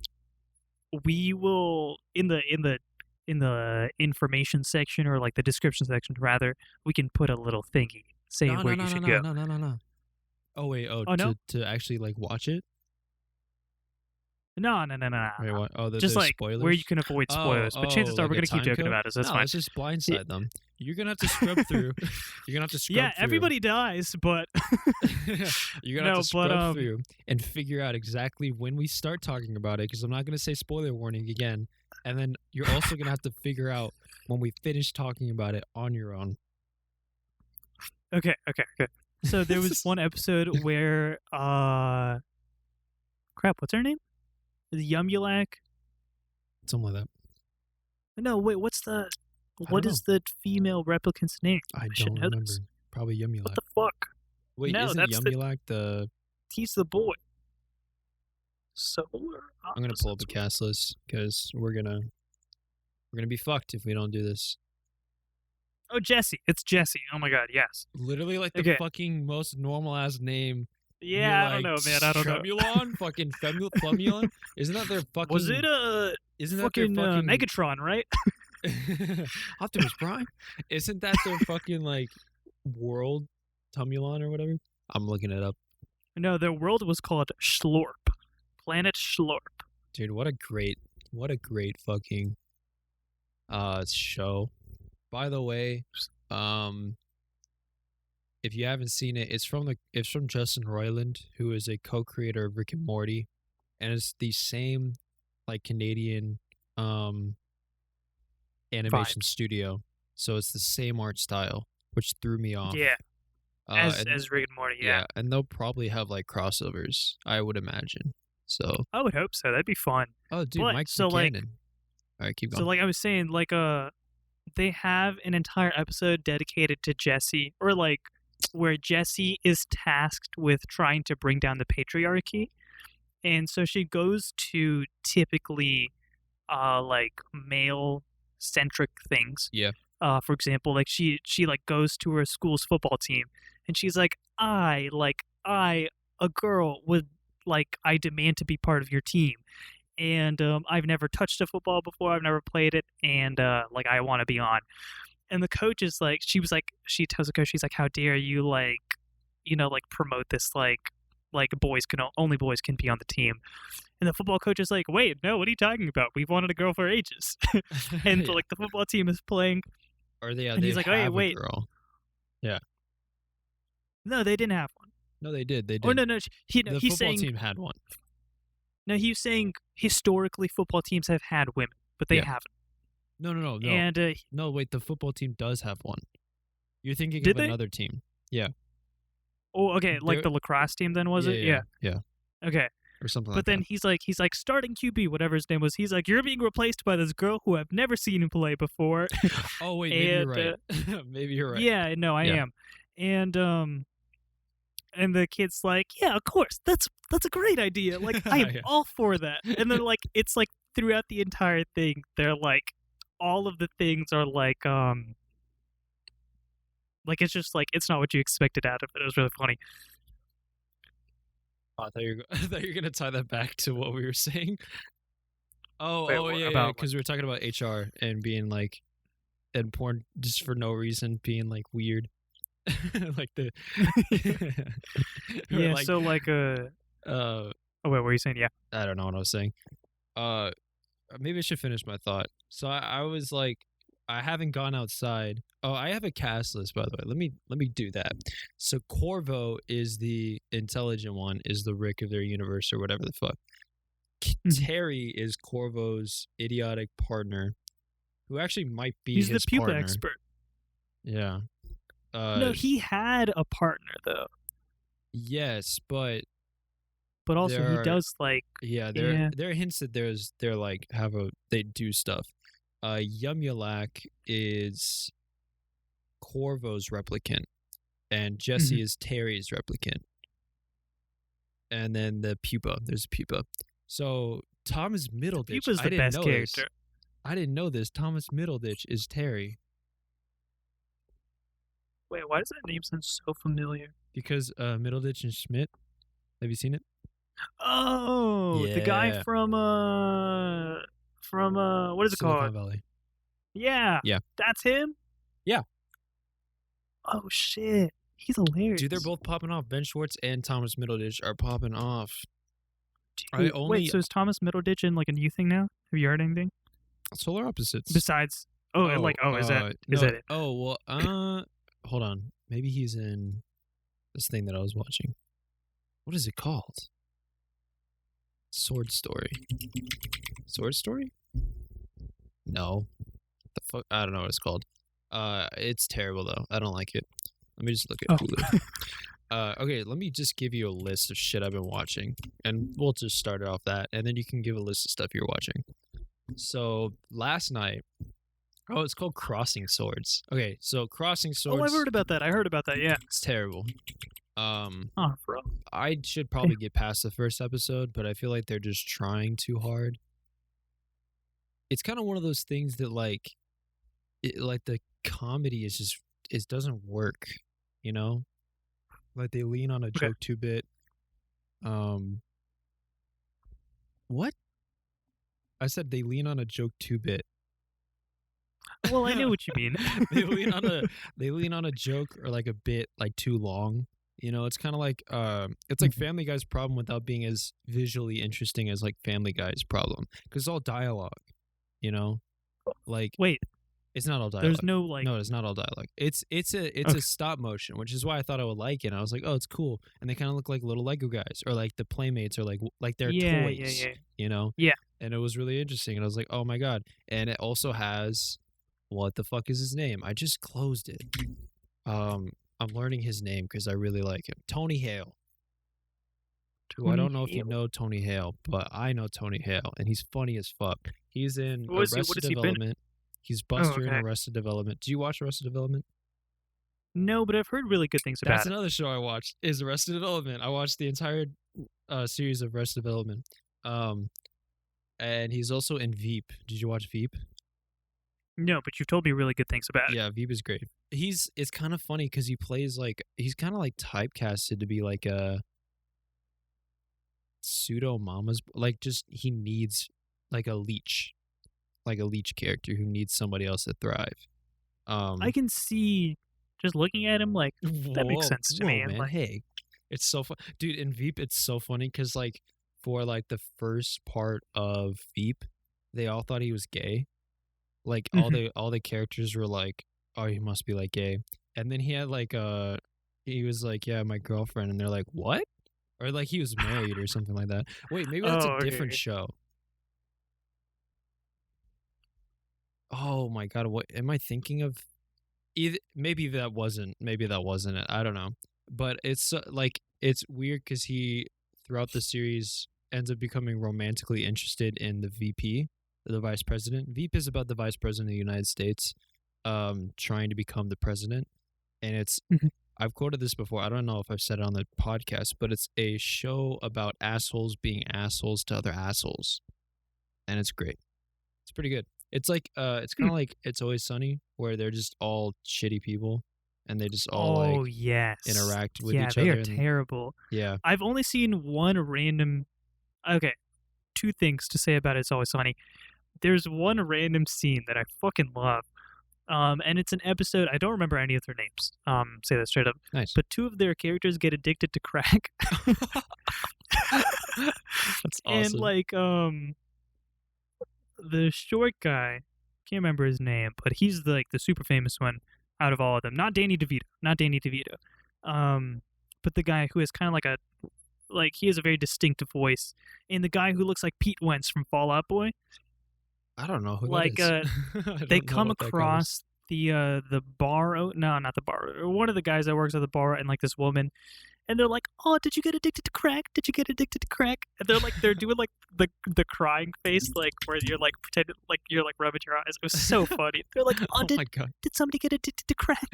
Speaker 2: We will in the information section, or like the description section rather, we can put a little thingy saying where you should go.
Speaker 1: No. Oh wait,
Speaker 2: no?
Speaker 1: to actually like watch it?
Speaker 2: No.
Speaker 1: Wait, what? Oh,
Speaker 2: just like
Speaker 1: spoilers?
Speaker 2: where you can avoid spoilers. But chances are we're gonna keep joking about it, so that's fine.
Speaker 1: Let's just blindside them. You're gonna have to scrub through. You're gonna have to scrub through.
Speaker 2: Yeah, everybody dies, but
Speaker 1: you're gonna have to scrub through and figure out exactly when we start talking about it, because I'm not gonna say spoiler warning again. And then you're also gonna have to figure out when we finish talking about it on your own.
Speaker 2: Okay. So there was one episode where crap, what's her name? The Yumulak?
Speaker 1: Something like that.
Speaker 2: No, wait, what is the female replicant's name?
Speaker 1: I don't remember.
Speaker 2: This.
Speaker 1: Probably Yumulak.
Speaker 2: What the fuck?
Speaker 1: Wait, isn't Yumulak the...
Speaker 2: He's the boy. Solar.
Speaker 1: I'm gonna pull up a cast list, because we're gonna be fucked if we don't do this.
Speaker 2: Oh, Jesse. It's Jesse. Oh my god, yes.
Speaker 1: Literally like the fucking most normal ass name.
Speaker 2: Yeah, I don't know, man. I don't know.
Speaker 1: Tremulon? Fucking Femulon? Isn't that their fucking...
Speaker 2: Was it
Speaker 1: Isn't
Speaker 2: fucking,
Speaker 1: that their fucking...
Speaker 2: Megatron, right?
Speaker 1: Optimus Prime? Isn't that their fucking, like, world Tumulon or whatever? I'm looking it up.
Speaker 2: No, their world was called Schlorp. Planet Schlorp.
Speaker 1: Dude, what a great fucking show. By the way, if you haven't seen it, it's from Justin Roiland, who is a co-creator of Rick and Morty, and it's the same like Canadian animation studio, so it's the same art style, which threw me off.
Speaker 2: Yeah, as Rick and Morty. Yeah,
Speaker 1: and they'll probably have like crossovers, I would imagine. So
Speaker 2: I would hope so. That'd be fun.
Speaker 1: Oh, dude, Mike
Speaker 2: so
Speaker 1: Buchanan.
Speaker 2: like,
Speaker 1: all right, keep going.
Speaker 2: So like I was saying, like they have an entire episode dedicated to Jesse, or like where Jesse is tasked with trying to bring down the patriarchy, and so she goes to typically like male centric things.
Speaker 1: Yeah.
Speaker 2: For example, like she like goes to her school's football team, and she's like, I a girl would like I demand to be part of your team, and I've never touched a football before, I've never played it, and like I want to be on. And the coach is like, she tells the coach, she's like, how dare you like, like promote this like only boys can be on the team. And the football coach is like, wait, no, what are you talking about? We've wanted a girl for ages. And
Speaker 1: Yeah.
Speaker 2: like the football team is playing,
Speaker 1: Or they
Speaker 2: and
Speaker 1: they
Speaker 2: he's like,
Speaker 1: have
Speaker 2: wait.
Speaker 1: a girl. Yeah.
Speaker 2: No, they didn't have one.
Speaker 1: No, they did. They did.
Speaker 2: Or no,
Speaker 1: the
Speaker 2: he's
Speaker 1: football
Speaker 2: saying
Speaker 1: team had one.
Speaker 2: no, he's saying historically football teams have had women, but they
Speaker 1: Yeah.
Speaker 2: haven't.
Speaker 1: No.
Speaker 2: And
Speaker 1: No, wait, the football team does have one. You're thinking
Speaker 2: Did
Speaker 1: of
Speaker 2: they?
Speaker 1: another team.
Speaker 2: oh, okay, like
Speaker 1: They're-
Speaker 2: the lacrosse team then was it?
Speaker 1: Yeah.
Speaker 2: Okay.
Speaker 1: Or something
Speaker 2: But
Speaker 1: like
Speaker 2: then
Speaker 1: that.
Speaker 2: he's like starting QB, whatever his name was. He's like, you're being replaced by this girl who I've never seen him play before.
Speaker 1: Oh, wait, maybe you're
Speaker 2: and,
Speaker 1: right. Maybe you're right.
Speaker 2: Yeah, no, I
Speaker 1: Yeah.
Speaker 2: am. And the kid's like, yeah, of course, that's a great idea. Like I am
Speaker 1: Yeah.
Speaker 2: all for that. And then like it's like throughout the entire thing, they're like all of the things are like it's just like it's not what you expected out of it. It was really funny.
Speaker 1: Oh, I thought you were gonna tie that back to what we were saying.
Speaker 2: Wait,
Speaker 1: Yeah,
Speaker 2: about what?
Speaker 1: because we were talking about HR and being like, and porn just for no reason being like weird, like the or,
Speaker 2: Yeah,
Speaker 1: like,
Speaker 2: so like
Speaker 1: uh,
Speaker 2: oh wait, what were you saying? Yeah.
Speaker 1: I don't know what I was saying. Maybe I should finish my thought. So I was like, I haven't gone outside. Oh, I have a cast list, by the way. Let me do that. So Corvo is the intelligent one, is the Rick of their universe or whatever the fuck.
Speaker 2: Mhm.
Speaker 1: Terry is Corvo's idiotic partner, who actually might be
Speaker 2: He's
Speaker 1: his
Speaker 2: the pupa
Speaker 1: partner.
Speaker 2: expert.
Speaker 1: Yeah.
Speaker 2: No, he had a partner though,
Speaker 1: Yes, but
Speaker 2: but also
Speaker 1: there
Speaker 2: he
Speaker 1: are-
Speaker 2: does like
Speaker 1: yeah,
Speaker 2: Yeah.
Speaker 1: there are hints that they're like they do stuff. Yumulak is Corvo's replicant, and Jesse is Terry's replicant. And then the pupa, there's a pupa. So Thomas Middleditch,
Speaker 2: Pupa's
Speaker 1: I
Speaker 2: the
Speaker 1: didn't
Speaker 2: best
Speaker 1: know
Speaker 2: character.
Speaker 1: this. I didn't know this. Thomas Middleditch is Terry
Speaker 2: Wait, why does that name sound so familiar?
Speaker 1: because Middleditch and Schmidt. Have you seen it?
Speaker 2: Oh, the guy
Speaker 1: Yeah.
Speaker 2: from what is it
Speaker 1: Silicon
Speaker 2: called?
Speaker 1: Valley.
Speaker 2: Yeah.
Speaker 1: Yeah.
Speaker 2: That's him?
Speaker 1: Yeah.
Speaker 2: Oh shit. He's hilarious.
Speaker 1: Dude, they're both popping off. Ben Schwartz and Thomas Middleditch are popping off. I
Speaker 2: Dude,
Speaker 1: only-
Speaker 2: Wait, so is Thomas Middleditch in like a new thing now? Have you heard anything?
Speaker 1: Solar opposites.
Speaker 2: Besides is that
Speaker 1: no,
Speaker 2: that it?
Speaker 1: Oh well, hold on. Maybe he's in this thing that I was watching. What is it called? Sword Story. Sword Story? No. The fuck? I don't know what it's called. It's terrible though. I don't like it. Let me just look at
Speaker 2: Oh.
Speaker 1: Hulu. Okay, let me just give you a list of shit I've been watching, and we'll just start it off that, and then you can give a list of stuff you're watching. So last night, it's called Crossing Swords. Okay, so Crossing Swords.
Speaker 2: Oh, I've heard about that. I heard about that, yeah.
Speaker 1: It's terrible.
Speaker 2: Oh, bro.
Speaker 1: I should probably get past the first episode, but I feel like they're just trying too hard. It's kind of one of those things that like the comedy is just it doesn't work, you know? Like they lean on a
Speaker 2: Okay.
Speaker 1: joke too bit. What? I said they lean on a joke too bit.
Speaker 2: Well, I knew what you mean.
Speaker 1: they lean on a joke or like a bit like too long. You know, it's kind of like it's like Family Guy's problem without being as visually interesting as like Family Guy's problem because it's all dialogue. You know, like
Speaker 2: Wait,
Speaker 1: it's not all dialogue.
Speaker 2: there's no like
Speaker 1: No, it's not all dialogue. It's a stop motion, which is why I thought I would like it. And I was like, oh, it's cool, and they kind of look like little Lego guys, or like the Playmates, or like they're
Speaker 2: yeah,
Speaker 1: toys.
Speaker 2: yeah.
Speaker 1: You know.
Speaker 2: Yeah.
Speaker 1: And it was really interesting, and I was like, oh my god! And it also has, what the fuck is his name? I just closed it. I'm learning his name because I really like him. Tony Hale. Who I don't know if you know Tony Hale, but I know Tony Hale, and he's funny as fuck. He's in
Speaker 2: What has
Speaker 1: Arrested
Speaker 2: he been in?
Speaker 1: Development. He's Buster in
Speaker 2: okay.
Speaker 1: Arrested Development. Do you watch Arrested Development?
Speaker 2: No, but I've heard really good things
Speaker 1: That's
Speaker 2: about it.
Speaker 1: another show I watched. Is Arrested Development. I watched the entire series of Arrested Development. And he's also in Veep. Did you watch Veep?
Speaker 2: No, but you've told me really good things about it.
Speaker 1: Yeah, Veep is great. It's kind of funny because he plays like he's kind of like typecasted to be like a pseudo mama's, like just he needs like a leech character who needs somebody else to thrive.
Speaker 2: I can see just looking at him like that makes sense to me.
Speaker 1: Man.
Speaker 2: Like,
Speaker 1: hey, it's so fun, dude. In Veep, it's so funny because like for like the first part of Veep, they all thought he was gay. Like all the characters were like, oh, he must be like gay. And then he had like he was like, yeah, my girlfriend, and they're like, what? Or like he was married or something like that. Wait, maybe that's a different show. Oh my god, what am I thinking of? Maybe that wasn't it. I don't know. But it's like it's weird because he throughout the series ends up becoming romantically interested in the VP, the vice president. Veep is about the vice president of the United States trying to become the president. And it's I've quoted this before. I don't know if I've said it on the podcast, but it's a show about assholes being assholes to other assholes. And it's great. It's pretty good. It's like it's kind of like It's Always Sunny, where they're just all shitty people and they just all interact with each other.
Speaker 2: Yeah, they are terrible.
Speaker 1: Yeah.
Speaker 2: I've only seen one random. Okay, two things to say about It's Always Sunny. There's one random scene that I fucking love. And it's an episode. I don't remember any of their names. Say that straight up.
Speaker 1: Nice.
Speaker 2: But two of their characters get addicted to crack.
Speaker 1: That's awesome.
Speaker 2: And like the short guy, can't remember his name, but he's the super famous one out of all of them. Not Danny DeVito. But the guy who is kind of he has a very distinctive voice, and the guy who looks like Pete Wentz from Fall Out Boy.
Speaker 1: I don't know who that is.
Speaker 2: They come across the bar. No, not the bar. One of the guys that works at the bar, and like this woman. And they're like, "Oh, did you get addicted to crack? Did you get addicted to crack?" And they're doing like the crying face, like where you're like pretending like you're like rubbing your eyes. It was so funny. They're like, "Oh,
Speaker 1: my god,
Speaker 2: did somebody get addicted to crack?"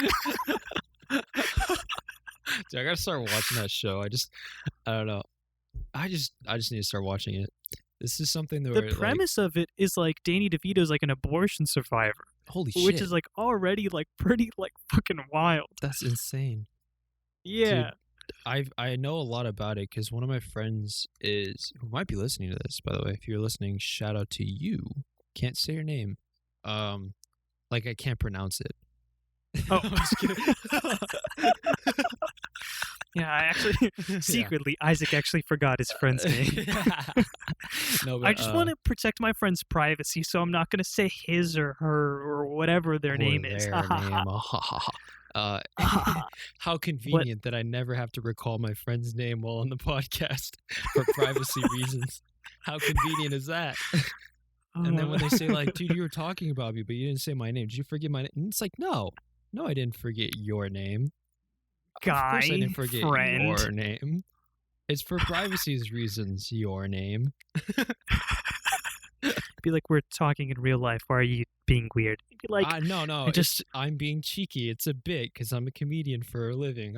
Speaker 1: Dude, I gotta start watching that show. I don't know. I just need to start watching it. This is something that
Speaker 2: the premise of it is like Danny DeVito's like an abortion survivor.
Speaker 1: Holy shit!
Speaker 2: Which is like already like pretty like fucking wild.
Speaker 1: That's insane.
Speaker 2: Yeah.
Speaker 1: Dude, I know a lot about it because one of my friends who might be listening to this, by the way. If you're listening, shout out to you. Can't say your name. Like I can't pronounce it.
Speaker 2: Oh, I'm just kidding. Yeah, I actually secretly Isaac actually forgot his friend's name.
Speaker 1: No, but,
Speaker 2: I just want to protect my friend's privacy, so I'm not going to say his or her or whatever their name is.
Speaker 1: How convenient that I never have to recall my friend's name while on the podcast for privacy reasons. How convenient is that? And then when they say like, dude, you were talking about me, but you didn't say my name. Did you forget my name? And it's like, no, I didn't forget your name. Of course I didn't forget your name. It's for privacy's reasons, your name.
Speaker 2: Be like, we're talking in real life. Why are you being weird? Be like,
Speaker 1: no. I'm being cheeky. It's a bit because I'm a comedian for a living.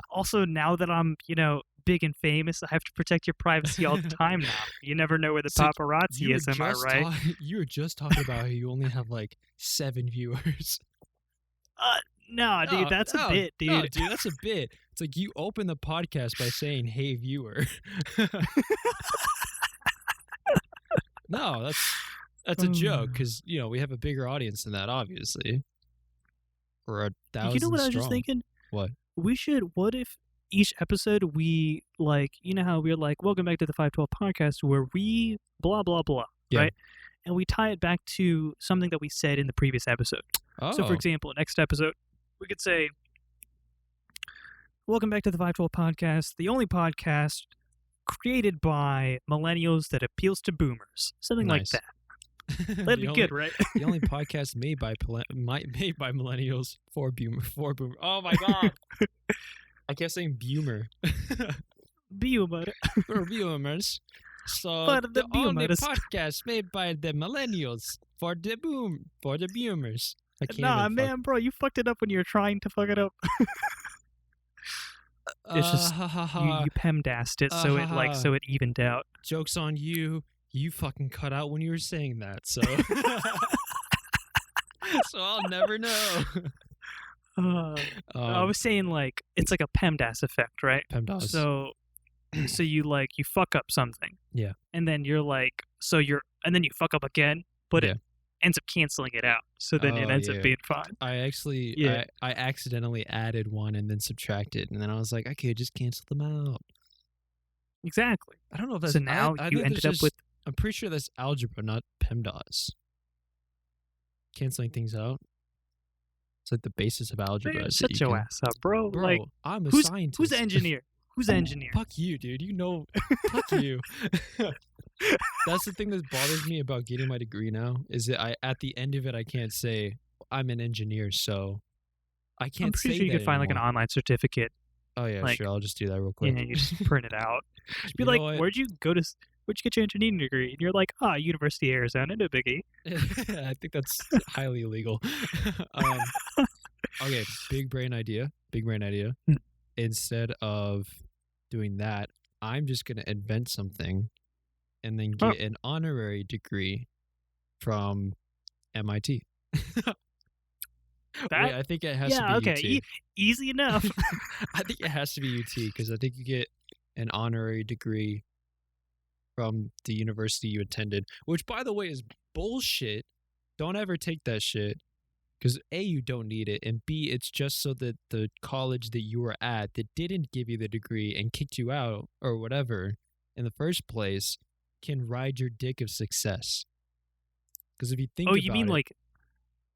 Speaker 2: Also, now that I'm, big and famous, I have to protect your privacy all the time now. You never know where the paparazzi is, am I right?
Speaker 1: You were just talking about how you only have like 7 viewers.
Speaker 2: No, dude, that's a bit, dude.
Speaker 1: No, dude, that's a bit. It's like you open the podcast by saying, "Hey, viewer." No, that's a joke because we have a bigger audience than that, obviously. We're 1,000
Speaker 2: You know what
Speaker 1: strong.
Speaker 2: I was just thinking?
Speaker 1: What?
Speaker 2: What if each episode we how we're like, welcome back to the 512 podcast where we blah, blah, blah, right? And we tie it back to something that we said in the previous episode.
Speaker 1: Oh.
Speaker 2: So, for example, next episode, we could say, welcome back to the 512 podcast, the only podcast created by millennials that appeals to boomers. Something like that. That'd be good, right?
Speaker 1: The only podcast made by millennials for boomer. Oh my god! I kept saying boomer.
Speaker 2: Boomer.
Speaker 1: For boomers. So
Speaker 2: but
Speaker 1: the only podcast made by the millennials for the boomers. I can't
Speaker 2: Nah,
Speaker 1: even
Speaker 2: man, bro, you fucked it up when you were trying to fuck it up. It's just you PEMDASed it so it evened out.
Speaker 1: Joke's on you. You fucking cut out when you were saying that, so so I'll never know.
Speaker 2: I was saying like it's like a PEMDAS effect, right?
Speaker 1: PEMDAS.
Speaker 2: So you like you fuck up something.
Speaker 1: Yeah.
Speaker 2: And then you're like and then you fuck up again, but it ends up canceling it out. So then it ends up being fine.
Speaker 1: I accidentally added one and then subtracted, and then I was like, I could just cancel them out.
Speaker 2: Exactly.
Speaker 1: I don't know if that's
Speaker 2: so now you ended up with.
Speaker 1: I'm pretty sure that's algebra, not PEMDAS. Canceling things out. It's like the basis of algebra.
Speaker 2: Man, shut your ass up, bro.
Speaker 1: Bro,
Speaker 2: like,
Speaker 1: I'm a scientist.
Speaker 2: Who's the engineer? Who's the engineer?
Speaker 1: Fuck you, dude. You know, fuck you. That's the thing that bothers me about getting my degree now, is that at the end of it, I can't say I'm an engineer, so I can't.
Speaker 2: I'm pretty
Speaker 1: say
Speaker 2: sure you
Speaker 1: that
Speaker 2: could find like an online certificate.
Speaker 1: Oh yeah,
Speaker 2: like,
Speaker 1: sure. I'll just do that real quick.
Speaker 2: Yeah, you just print it out. Just be like, where'd you get your engineering degree? And you're like, University of Arizona, no biggie.
Speaker 1: I think that's highly illegal. Okay, big brain idea. Instead of doing that, I'm just going to invent something and then get an honorary degree from MIT. Wait, I think it has to be UT.
Speaker 2: Easy enough.
Speaker 1: I think it has to be UT because I think you get an honorary degree from the university you attended, which, by the way, is bullshit. Don't ever take that shit because A, you don't need it, and B, it's just so that the college that you were at that didn't give you the degree and kicked you out or whatever in the first place can ride your dick of success. Because if you think about it...
Speaker 2: Oh, you mean like...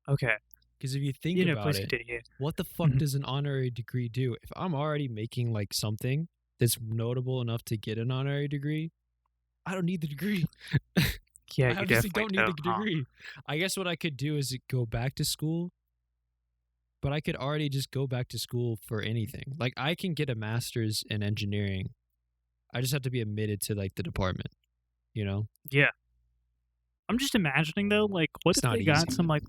Speaker 2: Okay.
Speaker 1: Because if you think about it, what the fuck does an honorary degree do? If I'm already making like something that's notable enough to get an honorary degree, I don't need the degree.
Speaker 2: Yeah,
Speaker 1: I obviously don't need the degree. I guess what I could do is go back to school, but I could already just go back to school for anything. Like I can get a master's in engineering. I just have to be admitted to like the department, you know?
Speaker 2: Yeah. I'm just imagining though, like what if they got some like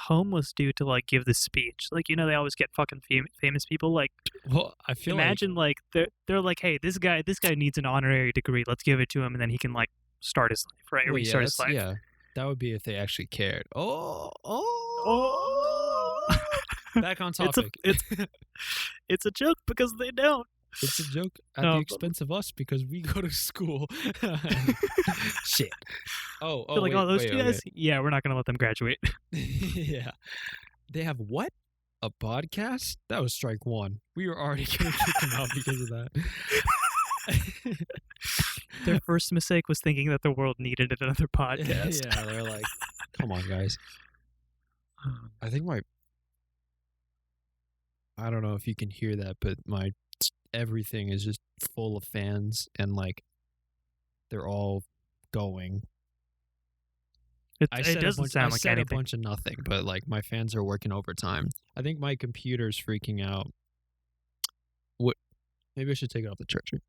Speaker 2: homeless dude to like give this speech? Like, you know, they always get fucking famous people. Like,
Speaker 1: well, I feel
Speaker 2: imagine like they're like, hey, this guy needs an honorary degree. Let's give it to him, and then he can like start his life, right? Or restart his life.
Speaker 1: Yeah, that would be if they actually cared. Oh. Back on topic.
Speaker 2: It's a joke because they don't.
Speaker 1: It's a joke at the expense of us because we go to school. Shit. Oh,
Speaker 2: they're like, those two guys? Yeah, we're not going to let them graduate.
Speaker 1: Yeah. They have what? A podcast? That was strike one. We were already going to kick them out because of that.
Speaker 2: Their first mistake was thinking that the world needed another podcast.
Speaker 1: Yeah, they're like, come on, guys. I think I don't know if you can hear that, but everything is just full of fans and like they're all going.
Speaker 2: It doesn't sound like anything.
Speaker 1: I said a bunch of nothing, but like my fans are working overtime. I think my computer's freaking out. Maybe I should take it off the charger.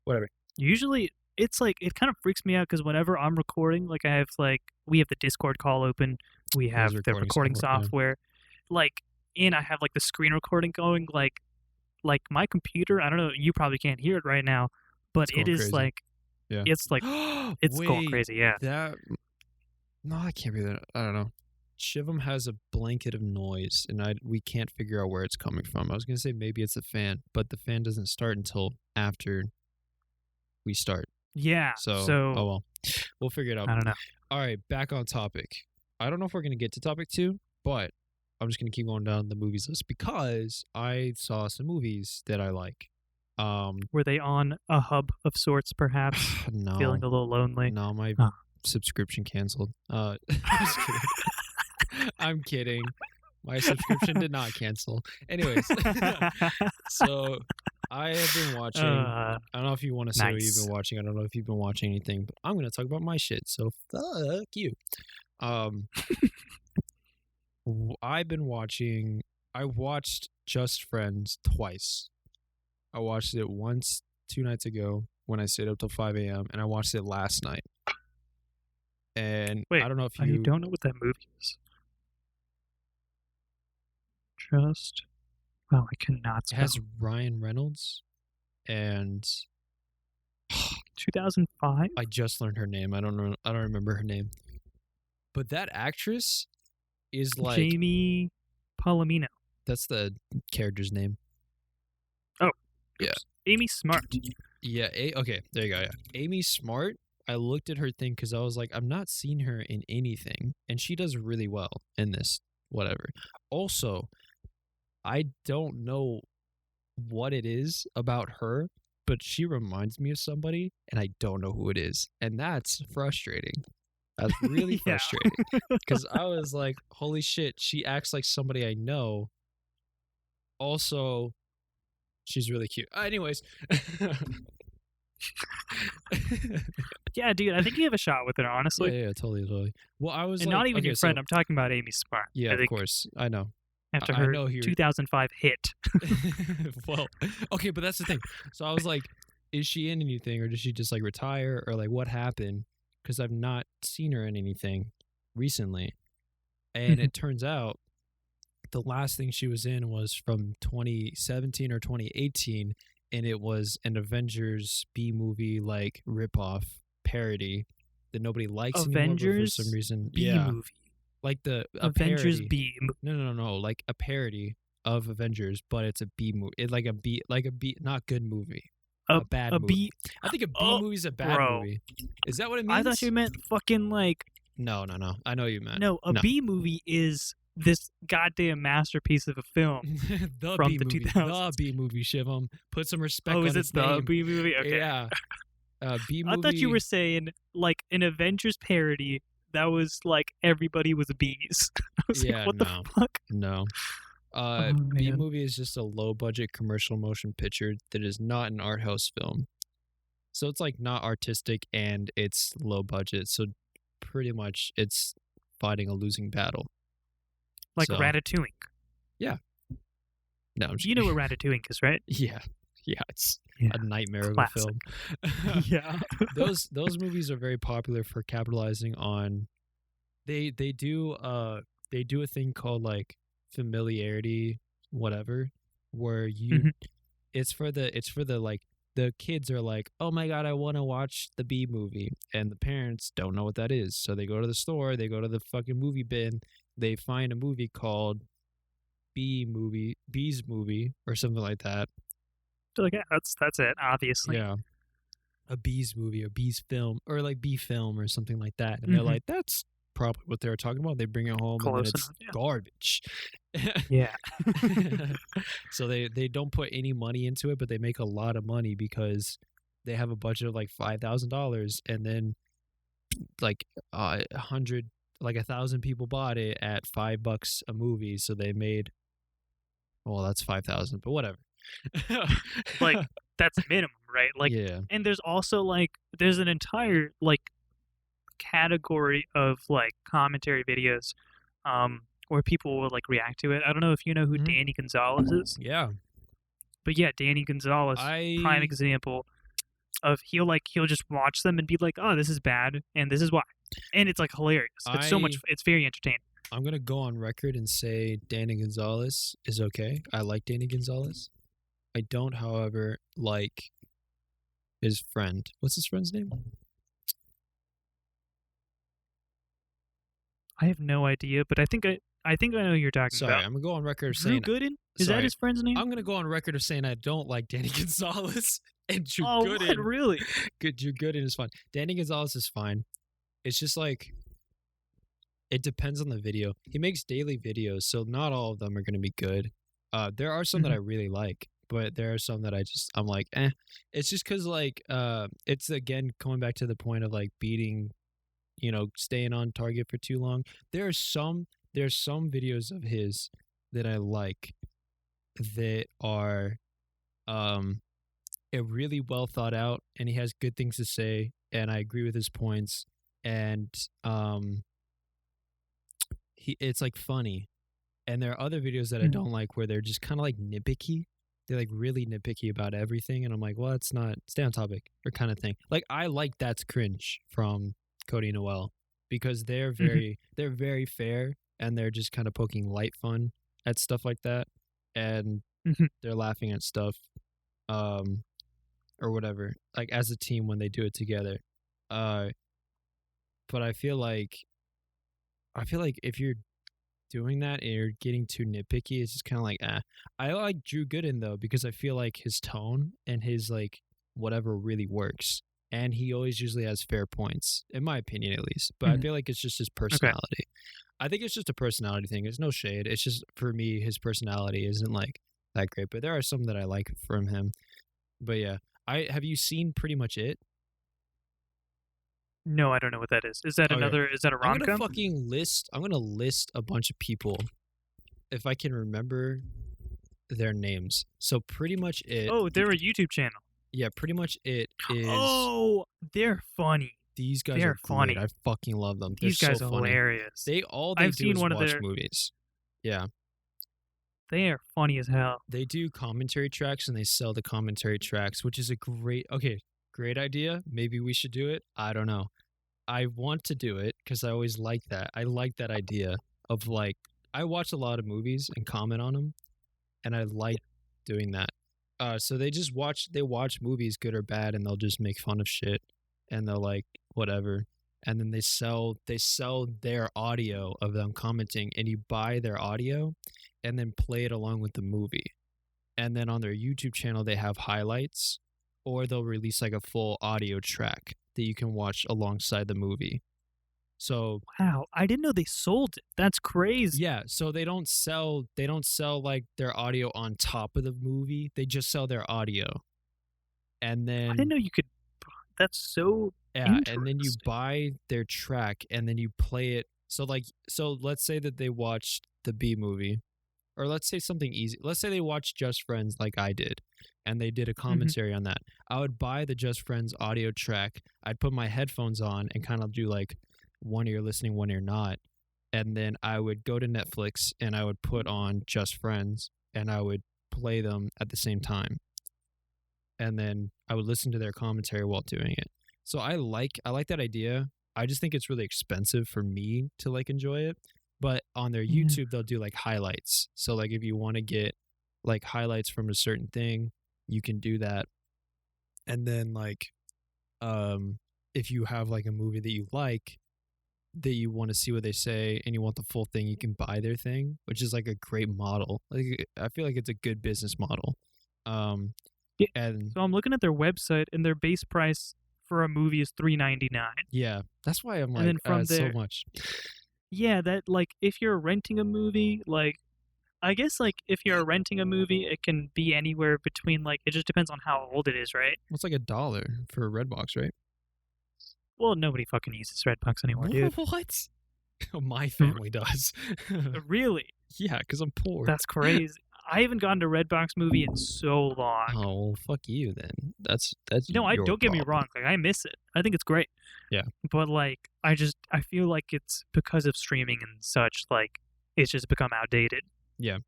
Speaker 1: Whatever.
Speaker 2: Usually it's like it kind of freaks me out because whenever I'm recording, like we have the Discord call open, we have the recording software, like, and I have like the screen recording going, like my computer, I don't know, you probably can't hear it right now, but it is crazy. Like, yeah. It's like, it's going crazy, yeah.
Speaker 1: No, I can't be that. I don't know. Shivam has a blanket of noise, and we can't figure out where it's coming from. I was going to say maybe it's a fan, but the fan doesn't start until after we start.
Speaker 2: Yeah.
Speaker 1: So oh well. We'll figure it out.
Speaker 2: I don't know.
Speaker 1: All right, back on topic. I don't know if we're going to get to topic 2, but I'm just going to keep going down the movies list because I saw some movies that I like.
Speaker 2: Were they on a hub of sorts, perhaps?
Speaker 1: No.
Speaker 2: Feeling a little lonely?
Speaker 1: No, my subscription canceled. I'm just kidding. I'm kidding. My subscription did not cancel. Anyways, so I have been watching. I don't know if you want to say what you've been watching. I don't know if you've been watching anything, but I'm going to talk about my shit. So fuck you. I've been watching. I watched Just Friends twice. I watched it once 2 nights ago when I stayed up till 5 a.m. and I watched it last night. And
Speaker 2: wait,
Speaker 1: I don't know if
Speaker 2: you don't know what that movie is. Just. Wow, I cannot
Speaker 1: It
Speaker 2: spell.
Speaker 1: has Ryan Reynolds, and
Speaker 2: 2005?
Speaker 1: I just learned her name. I don't remember her name. But that actress is like
Speaker 2: Jamie Palomino.
Speaker 1: that's the character's name.
Speaker 2: Oh,
Speaker 1: yeah.
Speaker 2: Oops. Amy Smart.
Speaker 1: Yeah. Okay. There you go. Yeah. Amy Smart. I looked at her thing because I was like, I'm not seeing her in anything, and she does really well in this. Whatever. Also, I don't know what it is about her, but she reminds me of somebody, and I don't know who it is, and that's frustrating. That's really
Speaker 2: Yeah.
Speaker 1: frustrating because I was like, holy shit, she acts like somebody I know. Also, she's really cute. Anyways.
Speaker 2: Yeah, dude, I think you have a shot with her, honestly.
Speaker 1: Yeah, totally. Well, I was
Speaker 2: And
Speaker 1: like,
Speaker 2: not even
Speaker 1: okay,
Speaker 2: your friend.
Speaker 1: so-
Speaker 2: I'm talking about Amy Smart.
Speaker 1: yeah,
Speaker 2: I
Speaker 1: of
Speaker 2: think
Speaker 1: course. I know.
Speaker 2: after
Speaker 1: I
Speaker 2: her
Speaker 1: know you're-
Speaker 2: 2005 hit.
Speaker 1: Well, okay, but that's the thing. So I was like, is she in anything, or did she just like retire, or like what happened? Because I've not seen her in anything recently. And it turns out the last thing she was in was from 2017 or 2018, and it was an Avengers B movie like ripoff parody that nobody likes anymore, but for
Speaker 2: Avengers
Speaker 1: some reason.
Speaker 2: B
Speaker 1: Yeah.
Speaker 2: movie.
Speaker 1: Like a
Speaker 2: Avengers
Speaker 1: parody.
Speaker 2: B.
Speaker 1: No. Like a parody of Avengers, but it's a B movie. It's like a B, not good movie. A bad
Speaker 2: A
Speaker 1: movie.
Speaker 2: B.
Speaker 1: I think a B
Speaker 2: Oh,
Speaker 1: movie is a bad
Speaker 2: bro.
Speaker 1: movie. Is that what it means?
Speaker 2: I thought you meant fucking like.
Speaker 1: No. I know you meant.
Speaker 2: No, a B movie is this goddamn masterpiece of a film.
Speaker 1: The
Speaker 2: from
Speaker 1: B
Speaker 2: the
Speaker 1: movie.
Speaker 2: 2000s.
Speaker 1: The B movie, Shivam. Put some respect
Speaker 2: Oh,
Speaker 1: on
Speaker 2: is it
Speaker 1: its
Speaker 2: the
Speaker 1: name.
Speaker 2: B movie? Okay.
Speaker 1: Yeah. B movie.
Speaker 2: I thought you were saying like an Avengers parody that was like everybody was bees. I was
Speaker 1: Yeah,
Speaker 2: like, what
Speaker 1: no.
Speaker 2: the fuck?
Speaker 1: No.
Speaker 2: Oh,
Speaker 1: B
Speaker 2: man.
Speaker 1: movie is just a low budget commercial motion picture that is not an art house film. So it's like not artistic and it's low budget. So pretty much it's fighting a losing battle.
Speaker 2: Like
Speaker 1: So-
Speaker 2: Ratatouille.
Speaker 1: No, I'm just
Speaker 2: You know
Speaker 1: kidding.
Speaker 2: what Ratatouille is, right?
Speaker 1: Yeah. It's
Speaker 2: Yeah.
Speaker 1: a nightmare
Speaker 2: Classic.
Speaker 1: of a film.
Speaker 2: Yeah.
Speaker 1: those movies are very popular for capitalizing on they do a thing called like familiarity whatever where you
Speaker 2: Mhm.
Speaker 1: it's for the like the kids are like, oh my god, I want to watch the B movie, and the parents don't know what that is, so they go to the store, they go to the fucking movie bin, they find a movie called Bee's movie or something like that.
Speaker 2: Like, yeah, that's it, obviously.
Speaker 1: Yeah. A Bees movie, a Bees film, or like B film or something like that. And they're
Speaker 2: Mhm.
Speaker 1: like, that's probably what they were talking about. They bring it home and then
Speaker 2: Close
Speaker 1: it's
Speaker 2: enough, yeah.
Speaker 1: garbage.
Speaker 2: Yeah.
Speaker 1: So they don't put any money into it, but they make a lot of money because they have a budget of like $5,000, and then like 1,000 people bought it at $5 a movie. So they made, well, that's 5,000, but whatever.
Speaker 2: Like, that's minimum, right? Like,
Speaker 1: yeah.
Speaker 2: and there's also like there's an entire like category of like commentary videos where people will like react to it. I don't know if you know who
Speaker 1: Mhm.
Speaker 2: Danny Gonzalez is,
Speaker 1: Yeah.
Speaker 2: but yeah, Danny Gonzalez, prime example of he'll just watch them and be like, oh, this is bad and this is why, and it's like hilarious. It's so much. It's very entertaining.
Speaker 1: I'm gonna go on record and say Danny Gonzalez is okay. I like Danny Gonzalez. I don't, however, like his friend. What's his friend's name?
Speaker 2: I have no idea, but I think I know who you're talking
Speaker 1: Sorry,
Speaker 2: about.
Speaker 1: I'm gonna go on record of
Speaker 2: Drew
Speaker 1: saying
Speaker 2: Gooden? Is
Speaker 1: sorry.
Speaker 2: that his friend's name?
Speaker 1: I'm gonna go on record of saying I don't like Danny Gonzalez and Drew
Speaker 2: Oh,
Speaker 1: Gooden.
Speaker 2: what, really?
Speaker 1: Drew Gooden is fine. Danny Gonzalez is fine. It's just like it depends on the video. He makes daily videos, so not all of them are gonna be good. There are some that I really like, but there are some that I'm like, eh. It's just because like it's again coming back to the point of like beating, staying on target for too long. There's some videos of his that I like that are really well thought out, and he has good things to say, and I agree with his points, and it's like funny. And there are other videos that I don't like where they're just kind of like nitpicky. They're like really nitpicky about everything, and I'm like, well, it's not, stay on topic or kind of thing. Like I like That's Cringe from Cody Noel because they're very fair, and they're just kind of poking light fun at stuff like that, and
Speaker 2: Mhm.
Speaker 1: they're laughing at stuff, or whatever, like as a team when they do it together. Uh, but I feel like if you're doing that and you're getting too nitpicky, it's just kind of like, ah. I like Drew Gooden though because I feel like his tone and his like whatever really works, and he always usually has fair points, in my opinion at least. But I
Speaker 2: Mhm.
Speaker 1: feel like it's just his
Speaker 2: Okay.
Speaker 1: personality. I think it's just a personality thing. There's no shade. It's just for me, his personality isn't like that great. But there are some that I like from him. But yeah, I have you seen pretty much it?
Speaker 2: No, I don't know what that is. Is that
Speaker 1: Okay,
Speaker 2: another? Is that a rom com?
Speaker 1: I'm gonna list a bunch of people if I can remember their names. So pretty much it.
Speaker 2: Oh, they're a YouTube channel.
Speaker 1: Yeah, pretty much it is.
Speaker 2: Oh, they're funny.
Speaker 1: These guys
Speaker 2: They're
Speaker 1: are
Speaker 2: funny.
Speaker 1: great. I fucking love them. They're
Speaker 2: These guys
Speaker 1: so
Speaker 2: are
Speaker 1: funny.
Speaker 2: hilarious.
Speaker 1: They
Speaker 2: I've
Speaker 1: do
Speaker 2: seen
Speaker 1: is
Speaker 2: one of
Speaker 1: watch
Speaker 2: their.
Speaker 1: movies. Yeah,
Speaker 2: They are funny as hell.
Speaker 1: they do commentary tracks and they sell the commentary tracks, which is a great idea. Maybe we should do it. I don't know. I want to do it because I always like that. I like that idea of like I watch a lot of movies and comment on them, and I like doing that. So they watch movies, good or bad, and they'll just make fun of shit, and they'll like whatever, and then they sell their audio of them commenting, and you buy their audio, and then play it along with the movie, and then on their YouTube channel they have highlights, or they'll release like a full audio track that you can watch alongside the movie. So
Speaker 2: Wow, I didn't know they sold it. That's crazy.
Speaker 1: yeah, so they don't sell like their audio on top of the movie. They just sell their audio. And
Speaker 2: I
Speaker 1: then
Speaker 2: didn't know you could. That's so
Speaker 1: yeah, and then you
Speaker 2: interesting.
Speaker 1: buy their track and then you play it. So let's say that they watched the B movie, or let's say something easy. Let's say they watched Just Friends like I did, and they did a
Speaker 2: Mhm.
Speaker 1: commentary on that. I would buy the Just Friends audio track. I'd put my headphones on and kind of do like one ear listening, one ear not. And then I would go to Netflix and I would put on Just Friends and I would play them at the same time. And then I would listen to their commentary while doing it. So I like that idea. I just think it's really expensive for me to like enjoy it. But on their
Speaker 2: Yeah.
Speaker 1: YouTube they'll do like highlights. So like if you want to get like highlights from a certain thing, you can do that. And then like if you have like a movie that you like that you want to see what they say and you want the full thing, you can buy their thing, which is like a great model. Like I feel like it's a good business model. Um
Speaker 2: Yeah.
Speaker 1: and
Speaker 2: So I'm looking at their website, and their base price for a movie is $3.99.
Speaker 1: yeah, that's why I'm
Speaker 2: And
Speaker 1: like
Speaker 2: then from
Speaker 1: so
Speaker 2: there,
Speaker 1: much.
Speaker 2: yeah, that like if you're renting a movie, like I guess like if you're renting a movie, it can be anywhere between like it just depends on how old it is, right?
Speaker 1: It's like $1 for a Redbox, right?
Speaker 2: Well, nobody fucking uses Redbox anymore, dude.
Speaker 1: What? My family does.
Speaker 2: Really?
Speaker 1: Yeah, because I'm poor.
Speaker 2: That's crazy. I haven't gone to Redbox movie in so long.
Speaker 1: Oh, well, fuck you then. That's
Speaker 2: No, I
Speaker 1: your
Speaker 2: don't get me
Speaker 1: problem.
Speaker 2: wrong. Like I miss it. I think it's great.
Speaker 1: Yeah.
Speaker 2: But like I feel like it's because of streaming and such. Like it's just become outdated. This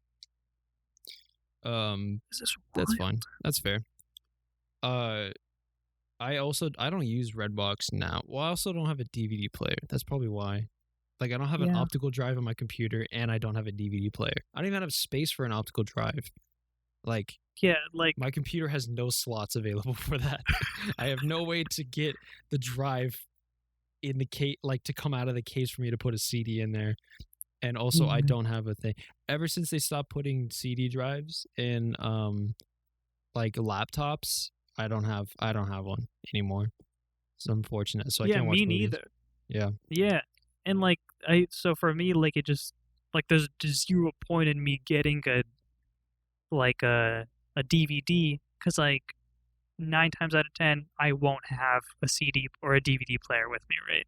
Speaker 2: is
Speaker 1: That's
Speaker 2: wild.
Speaker 1: fine. That's fair. I don't use Redbox now. Well, I also don't have a DVD player. That's probably why. Like I don't have an
Speaker 2: Yeah.
Speaker 1: optical drive on my computer and I don't have a DVD player. I don't even have space for an optical drive. Like
Speaker 2: Yeah, like
Speaker 1: my computer has no slots available for that. I have no way to get the drive in the case, like to come out of the case for me to put a CD in there. And also, I
Speaker 2: Yeah.
Speaker 1: don't have a thing. Ever since they stopped putting CD drives in like laptops, I don't have one anymore. It's unfortunate. So I
Speaker 2: yeah,
Speaker 1: can't watch
Speaker 2: me
Speaker 1: movies.
Speaker 2: neither.
Speaker 1: Yeah.
Speaker 2: Yeah. And like so for me like it just like there's just zero point in me getting a DVD cuz like 9 times out of 10 I won't have a CD or a DVD player with me, right?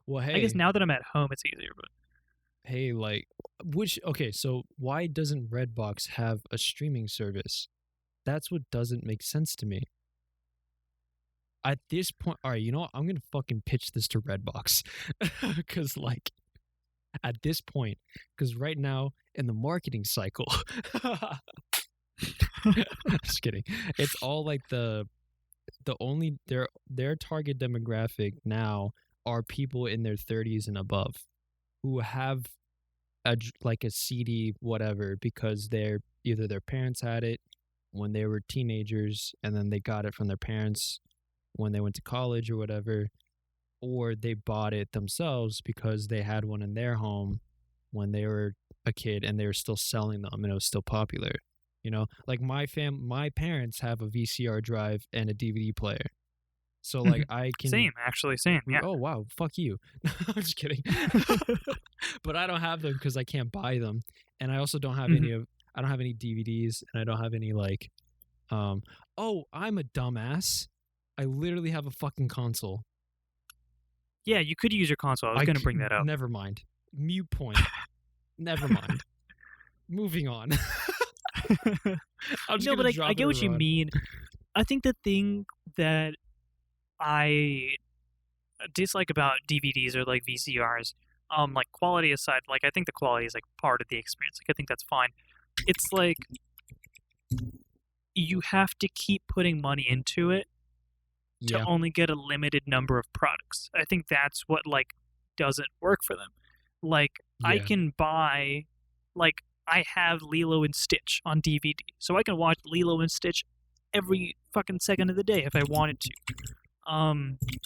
Speaker 1: Well,
Speaker 2: I guess
Speaker 1: hey,
Speaker 2: now that I'm at home it's easier, but
Speaker 1: like okay, so why doesn't Redbox have a streaming service? That's what doesn't make sense to me. At this point, all right, you know what? I'm going to fucking pitch this to Redbox. Cuz like at this point, cuz right now in the marketing cycle, just kidding. It's all like the only their target demographic now are people in their 30s and above who have like a CD whatever because either their parents had it when they were teenagers and then they got it from their parents when they went to college or whatever, or they bought it themselves because they had one in their home when they were a kid and they were still selling them and it was still popular. Like my parents have a VCR drive and a DVD player. So like I can
Speaker 2: Same. Yeah.
Speaker 1: Oh wow, fuck you. I'm just kidding. But I don't have them because I can't buy them, and I also don't have I don't have any DVDs, and I don't have any like, oh, I'm a dumbass. I literally have a fucking console.
Speaker 2: Yeah, you could use your console. I was going to bring that up.
Speaker 1: Never mind. Mute point. Never mind. Moving on.
Speaker 2: No, but I get what you mean. I think the thing that I dislike about DVDs or like VCRs, like quality aside, like I think the quality is like part of the experience. Like I think that's fine. It's like you have to keep putting money into it to only get a limited number of products. I think that's what like doesn't work for them. Like I can buy, like I have Lilo and Stitch on DVD, so I can watch Lilo and Stitch every fucking second of the day if I wanted to.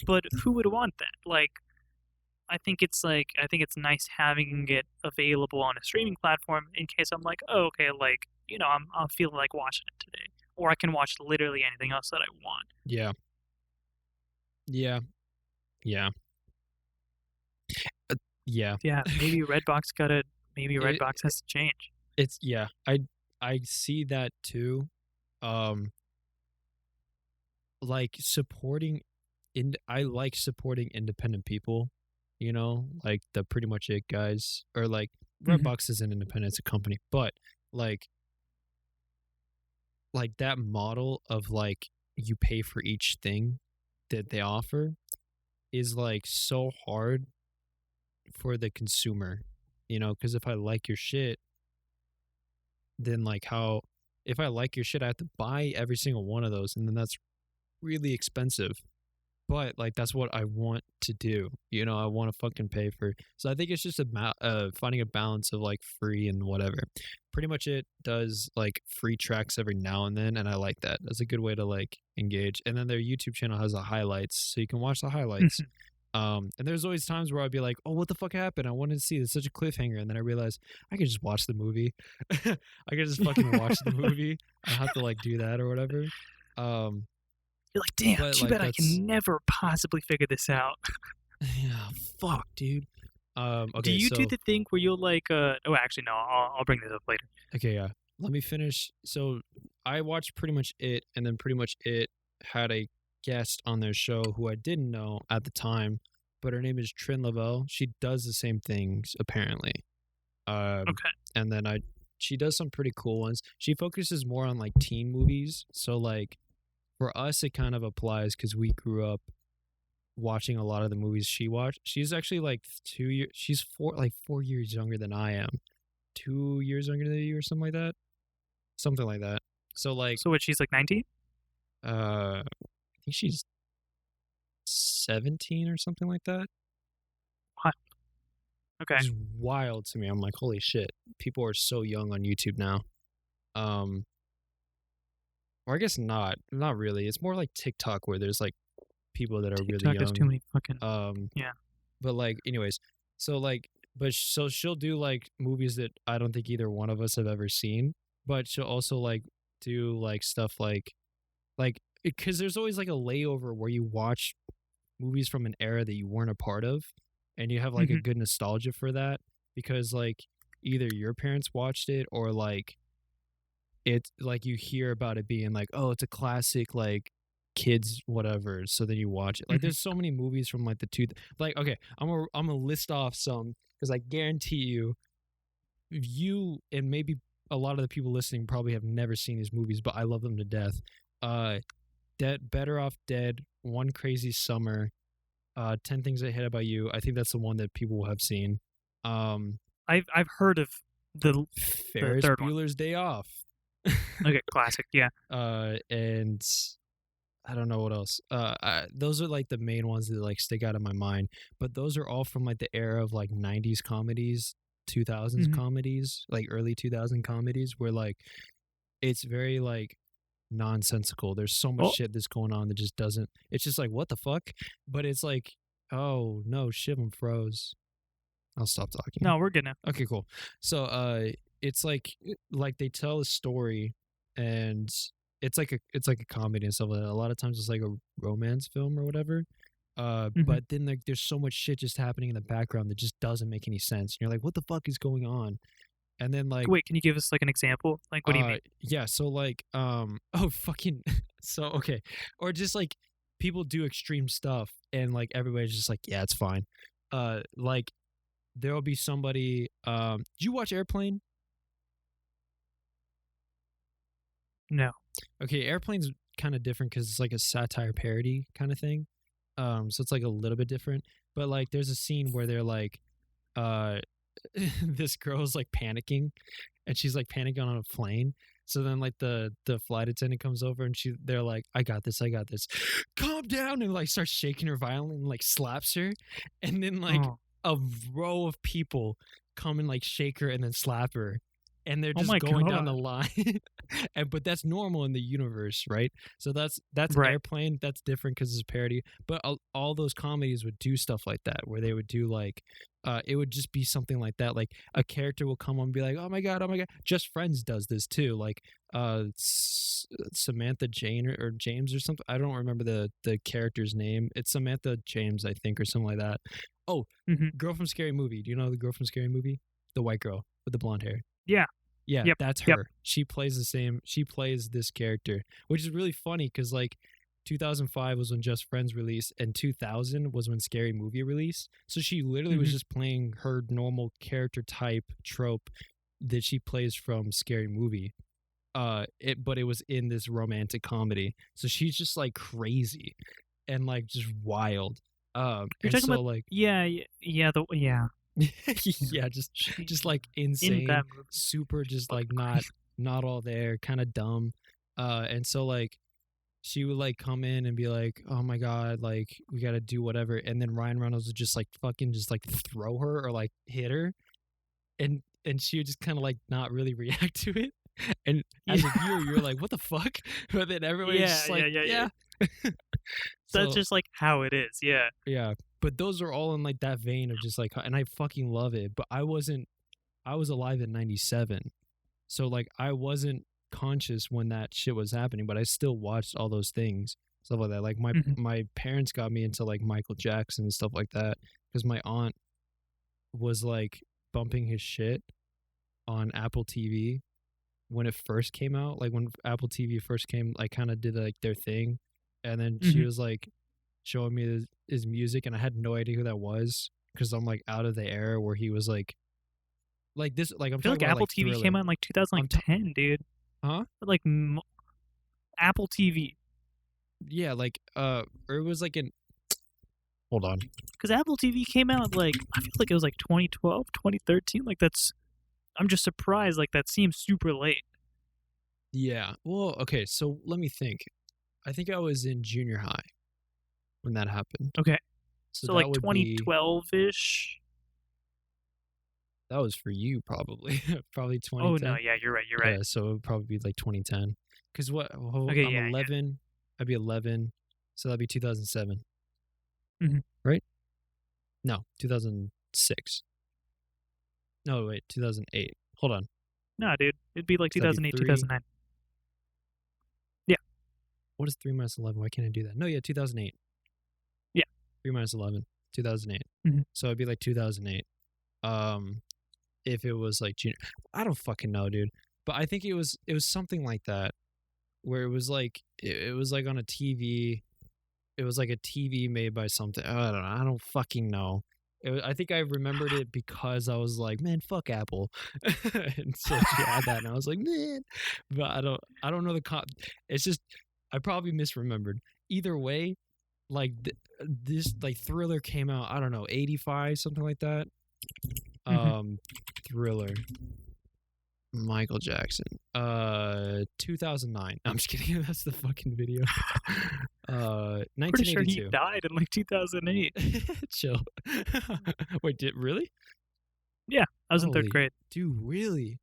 Speaker 2: But who would want that? Like, I think it's nice having it available on a streaming platform in case I'm like, oh, okay, like, I'm feeling like watching it today, or I can watch literally anything else that I want.
Speaker 1: Yeah.
Speaker 2: Maybe Redbox has to change.
Speaker 1: It's I see that too. Like I like supporting independent people, like the Pretty Much It guys, or like Redbox isn't independent, it's a company, but like that model of like you pay for each thing that they offer is like so hard for the consumer, because if I like your shit, then like if I like your shit, I have to buy every single one of those, and then that's really expensive. But like that's what I want to do, I want to fucking pay for. So I think it's just finding a balance of like free and whatever. Pretty Much It does like free tracks every now and then, and I like that. That's a good way to like engage. And then their YouTube channel has the highlights, so you can watch the highlights. And there's always times where I'd be like, oh, what the fuck happened? I wanted to see this, such a cliffhanger. And then I realized I could just watch the movie. I could just fucking watch the movie. I don't have to like do that or whatever.
Speaker 2: You're like, damn, too bad I can never possibly figure this out.
Speaker 1: Yeah, fuck, dude. Okay,
Speaker 2: do you do the thing where you'll like, actually, no, I'll bring this up later.
Speaker 1: Okay, yeah. Let me finish. So I watched Pretty Much It, and then Pretty Much It had a guest on their show who I didn't know at the time, but her name is Trin Lavelle. She does the same things, apparently.
Speaker 2: Okay.
Speaker 1: And then she does some pretty cool ones. She focuses more on like teen movies. So like, for us, it kind of applies because we grew up watching a lot of the movies she watched. She's actually like 2 years. She's 4 years younger than I am. 2 years younger than you, or something like that. Something like that. So like.
Speaker 2: So what? She's like 19.
Speaker 1: I think she's 17 or something like that.
Speaker 2: What? Okay.
Speaker 1: It's wild to me. I'm like, holy shit! People are so young on YouTube now. Or I guess not really. It's more like TikTok where there's like people that are
Speaker 2: TikTok
Speaker 1: really young.
Speaker 2: There's too many fucking
Speaker 1: yeah. But like, anyways, so like, so she'll do like movies that I don't think either one of us have ever seen. But she'll also like do like stuff like because there's always like a layover where you watch movies from an era that you weren't a part of, and you have like a good nostalgia for that because like either your parents watched it or like. It's like you hear about it being like, oh, it's a classic, like kids, whatever. So then you watch it. Like, there's so many movies from like the like, okay, I'm gonna list off some because I guarantee you and maybe a lot of the people listening probably have never seen these movies, but I love them to death. Better Off Dead, One Crazy Summer, 10 Things I Hate About You. I think that's the one that people will have seen.
Speaker 2: I've heard of the
Speaker 1: Ferris
Speaker 2: third
Speaker 1: Bueller's
Speaker 2: one.
Speaker 1: Day Off.
Speaker 2: Okay, classic, yeah.
Speaker 1: And I don't know what else. Those are like the main ones that like stick out in my mind. But those are all from like the era of like 90s comedies 2000s
Speaker 2: Mhm.
Speaker 1: comedies, like early 2000 comedies, where like it's very like nonsensical. There's so much
Speaker 2: Oh,
Speaker 1: shit that's going on that just doesn't. It's just like what the fuck, but it's like, oh no, shit, I'm froze. I'll stop talking.
Speaker 2: no, we're good now.
Speaker 1: Okay, cool. So it's like they tell a story, and it's like a comedy and stuff like that. A lot of times it's like a romance film or whatever.
Speaker 2: Mhm.
Speaker 1: But then like there's so much shit just happening in the background that just doesn't make any sense. And you're like, what the fuck is going on? And then like
Speaker 2: Wait, can you give us like an example? Like, what do you mean?
Speaker 1: yeah, so like oh fucking so okay. Or just like people do extreme stuff and like everybody's just like, yeah, it's fine. Like there will be somebody did you watch Airplane?
Speaker 2: No.
Speaker 1: Okay, Airplane's kind of different because it's like a satire parody kind of thing. So it's like a little bit different. But like there's a scene where they're like uh this girl's like panicking and she's like panicking on a plane. So then like the flight attendant comes over and they're like, I got this, calm down, and like starts shaking her violently and like slaps her. And then like
Speaker 2: Oh.
Speaker 1: a row of people come and like shake her and then slap her. And they're
Speaker 2: Oh
Speaker 1: just
Speaker 2: my
Speaker 1: going down the
Speaker 2: god.
Speaker 1: line. But that's normal in the universe, right? So that's
Speaker 2: Right.
Speaker 1: Airplane. That's different because it's a parody. But all those comedies would do stuff like that, where they would do like, it would just be something like that. Like a character will come on and be like, oh my god, oh my god. Just Friends does this too. Like Samantha Jane or James or something. I don't remember the character's name. It's Samantha James, I think, or something like that. Oh,
Speaker 2: Mhm.
Speaker 1: girl from Scary Movie. Do you know the girl from Scary Movie? The white girl with the blonde hair.
Speaker 2: Yeah.
Speaker 1: Yeah,
Speaker 2: Yep.
Speaker 1: that's
Speaker 2: Yep.
Speaker 1: her. She plays this character, which is really funny because like 2005 was when Just Friends released and 2000 was when Scary Movie released. So she literally was
Speaker 2: Mhm.
Speaker 1: just playing her normal character type trope that she plays from Scary Movie. But it was in this romantic comedy. So she's just like crazy and like just wild.
Speaker 2: You're
Speaker 1: And
Speaker 2: talking
Speaker 1: so
Speaker 2: about
Speaker 1: like
Speaker 2: yeah, yeah.
Speaker 1: yeah,
Speaker 2: She's
Speaker 1: just like
Speaker 2: in
Speaker 1: insane,
Speaker 2: that movie.
Speaker 1: super just
Speaker 2: Fucking
Speaker 1: like
Speaker 2: crazy.
Speaker 1: not all there, kind of dumb. And so like she would like come in and be like, "Oh my god, like we got to do whatever." And then Ryan Reynolds would just like fucking just like throw her or like hit her, and she would just kind of like not really react to it. And as a viewer,
Speaker 2: Yeah.
Speaker 1: you're like, "What the fuck?" But then everybody's
Speaker 2: Yeah,
Speaker 1: just
Speaker 2: yeah,
Speaker 1: like,
Speaker 2: yeah, yeah.
Speaker 1: "Yeah."
Speaker 2: That's
Speaker 1: So
Speaker 2: just like how it is. Yeah.
Speaker 1: yeah, but those are all in like that vein of just like, and I fucking love it. But I was alive in 97. So like I wasn't conscious when that shit was happening, but I still watched all those things, stuff like that. Like
Speaker 2: Mhm.
Speaker 1: my parents got me into like Michael Jackson and stuff like that because my aunt was like bumping his shit on Apple TV when it first came out. Like when Apple TV first came, like kind of did like their thing, and then she
Speaker 2: Mhm.
Speaker 1: was like showing me his music, and I had no idea who that was because I'm like out of the era where he was like this, like I'm
Speaker 2: I feel
Speaker 1: talking
Speaker 2: like
Speaker 1: about
Speaker 2: Apple
Speaker 1: like
Speaker 2: TV came
Speaker 1: Thriller.
Speaker 2: out in like
Speaker 1: I'm t-
Speaker 2: 2010, dude.
Speaker 1: huh?
Speaker 2: Like Apple TV.
Speaker 1: Yeah, like or it was like an hold on.
Speaker 2: Because Apple TV came out like, I feel like it was like 2012, 2013. Like, that's, I'm just surprised. Like, that seems super late.
Speaker 1: Yeah. Well, okay, so let me think. I think I was in junior high when that happened.
Speaker 2: Okay.
Speaker 1: So
Speaker 2: So,
Speaker 1: that
Speaker 2: like
Speaker 1: would be
Speaker 2: 2012 ish.
Speaker 1: that was for you probably. Probably
Speaker 2: Oh, no.
Speaker 1: 2010.
Speaker 2: Yeah, you're right. You're right.
Speaker 1: Yeah, so it would probably be like 2010. Cuz
Speaker 2: Okay.
Speaker 1: I'm
Speaker 2: Yeah.
Speaker 1: 11. I'd be 11. So that'd be 2007.
Speaker 2: Mhm.
Speaker 1: Right? No, 2006. No, wait, 2008. Hold on.
Speaker 2: No, dude. It'd be like
Speaker 1: So that'd be
Speaker 2: 2008,
Speaker 1: 3.
Speaker 2: 2009. Yeah.
Speaker 1: What is 3 minus 11? Why can't I do that? No, yeah, 2008.
Speaker 2: Yeah.
Speaker 1: 3 minus 11, 2008.
Speaker 2: Mhm.
Speaker 1: So it'd be like 2008. If it was like junior, I don't fucking know, dude. But I think it was something like that, where it was like it was like on a TV. It was like a TV made by something. I don't know. I don't fucking know. I think I remembered it because I was like, man, fuck Apple, and so she had that, and I was like, man, but I don't know It's just I probably misremembered. Either way, like this like Thriller came out. I don't know, 85, something like that.
Speaker 2: Mhm.
Speaker 1: Thriller. Michael Jackson. 2009. I'm just kidding. That's the fucking video.
Speaker 2: Pretty sure he
Speaker 1: 1982.
Speaker 2: died in like 2008.
Speaker 1: Chill. Wait, really?
Speaker 2: Yeah, I was in third
Speaker 1: Holy-
Speaker 2: grade.
Speaker 1: Dude, really?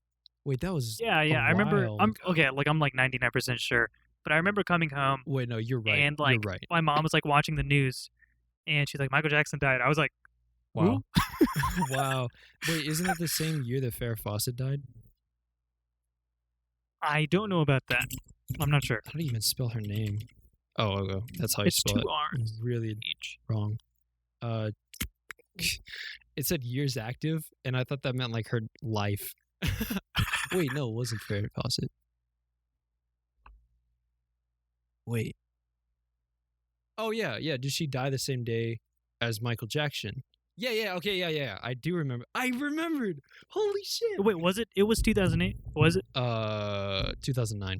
Speaker 1: Wait, that was
Speaker 2: Yeah,
Speaker 1: a
Speaker 2: I remember.
Speaker 1: while
Speaker 2: I'm
Speaker 1: ago.
Speaker 2: okay. Like I'm like 99% sure, but I remember coming home
Speaker 1: Wait, no, you're right.
Speaker 2: and
Speaker 1: You're
Speaker 2: like
Speaker 1: right.
Speaker 2: my mom was like watching the news, and she's like, Michael Jackson died. I was like,
Speaker 1: Wow.
Speaker 2: who?
Speaker 1: Wow. Wait, isn't it the same year that Farrah Fawcett died?
Speaker 2: I don't know about that. I'm not sure.
Speaker 1: How do you even spell her name? Oh, okay. That's how you
Speaker 2: It's
Speaker 1: spell
Speaker 2: two
Speaker 1: it.
Speaker 2: R's
Speaker 1: Really
Speaker 2: each.
Speaker 1: wrong. Uh, it said years active, and I thought that meant like her life. Wait, no, it wasn't Farrah Fawcett. Wait. Oh yeah, yeah. Did she die the same day as Michael Jackson? Yeah. Okay, yeah. I do remember. I remembered. Holy shit.
Speaker 2: Wait, was it? It was 2008. Was it?
Speaker 1: 2009.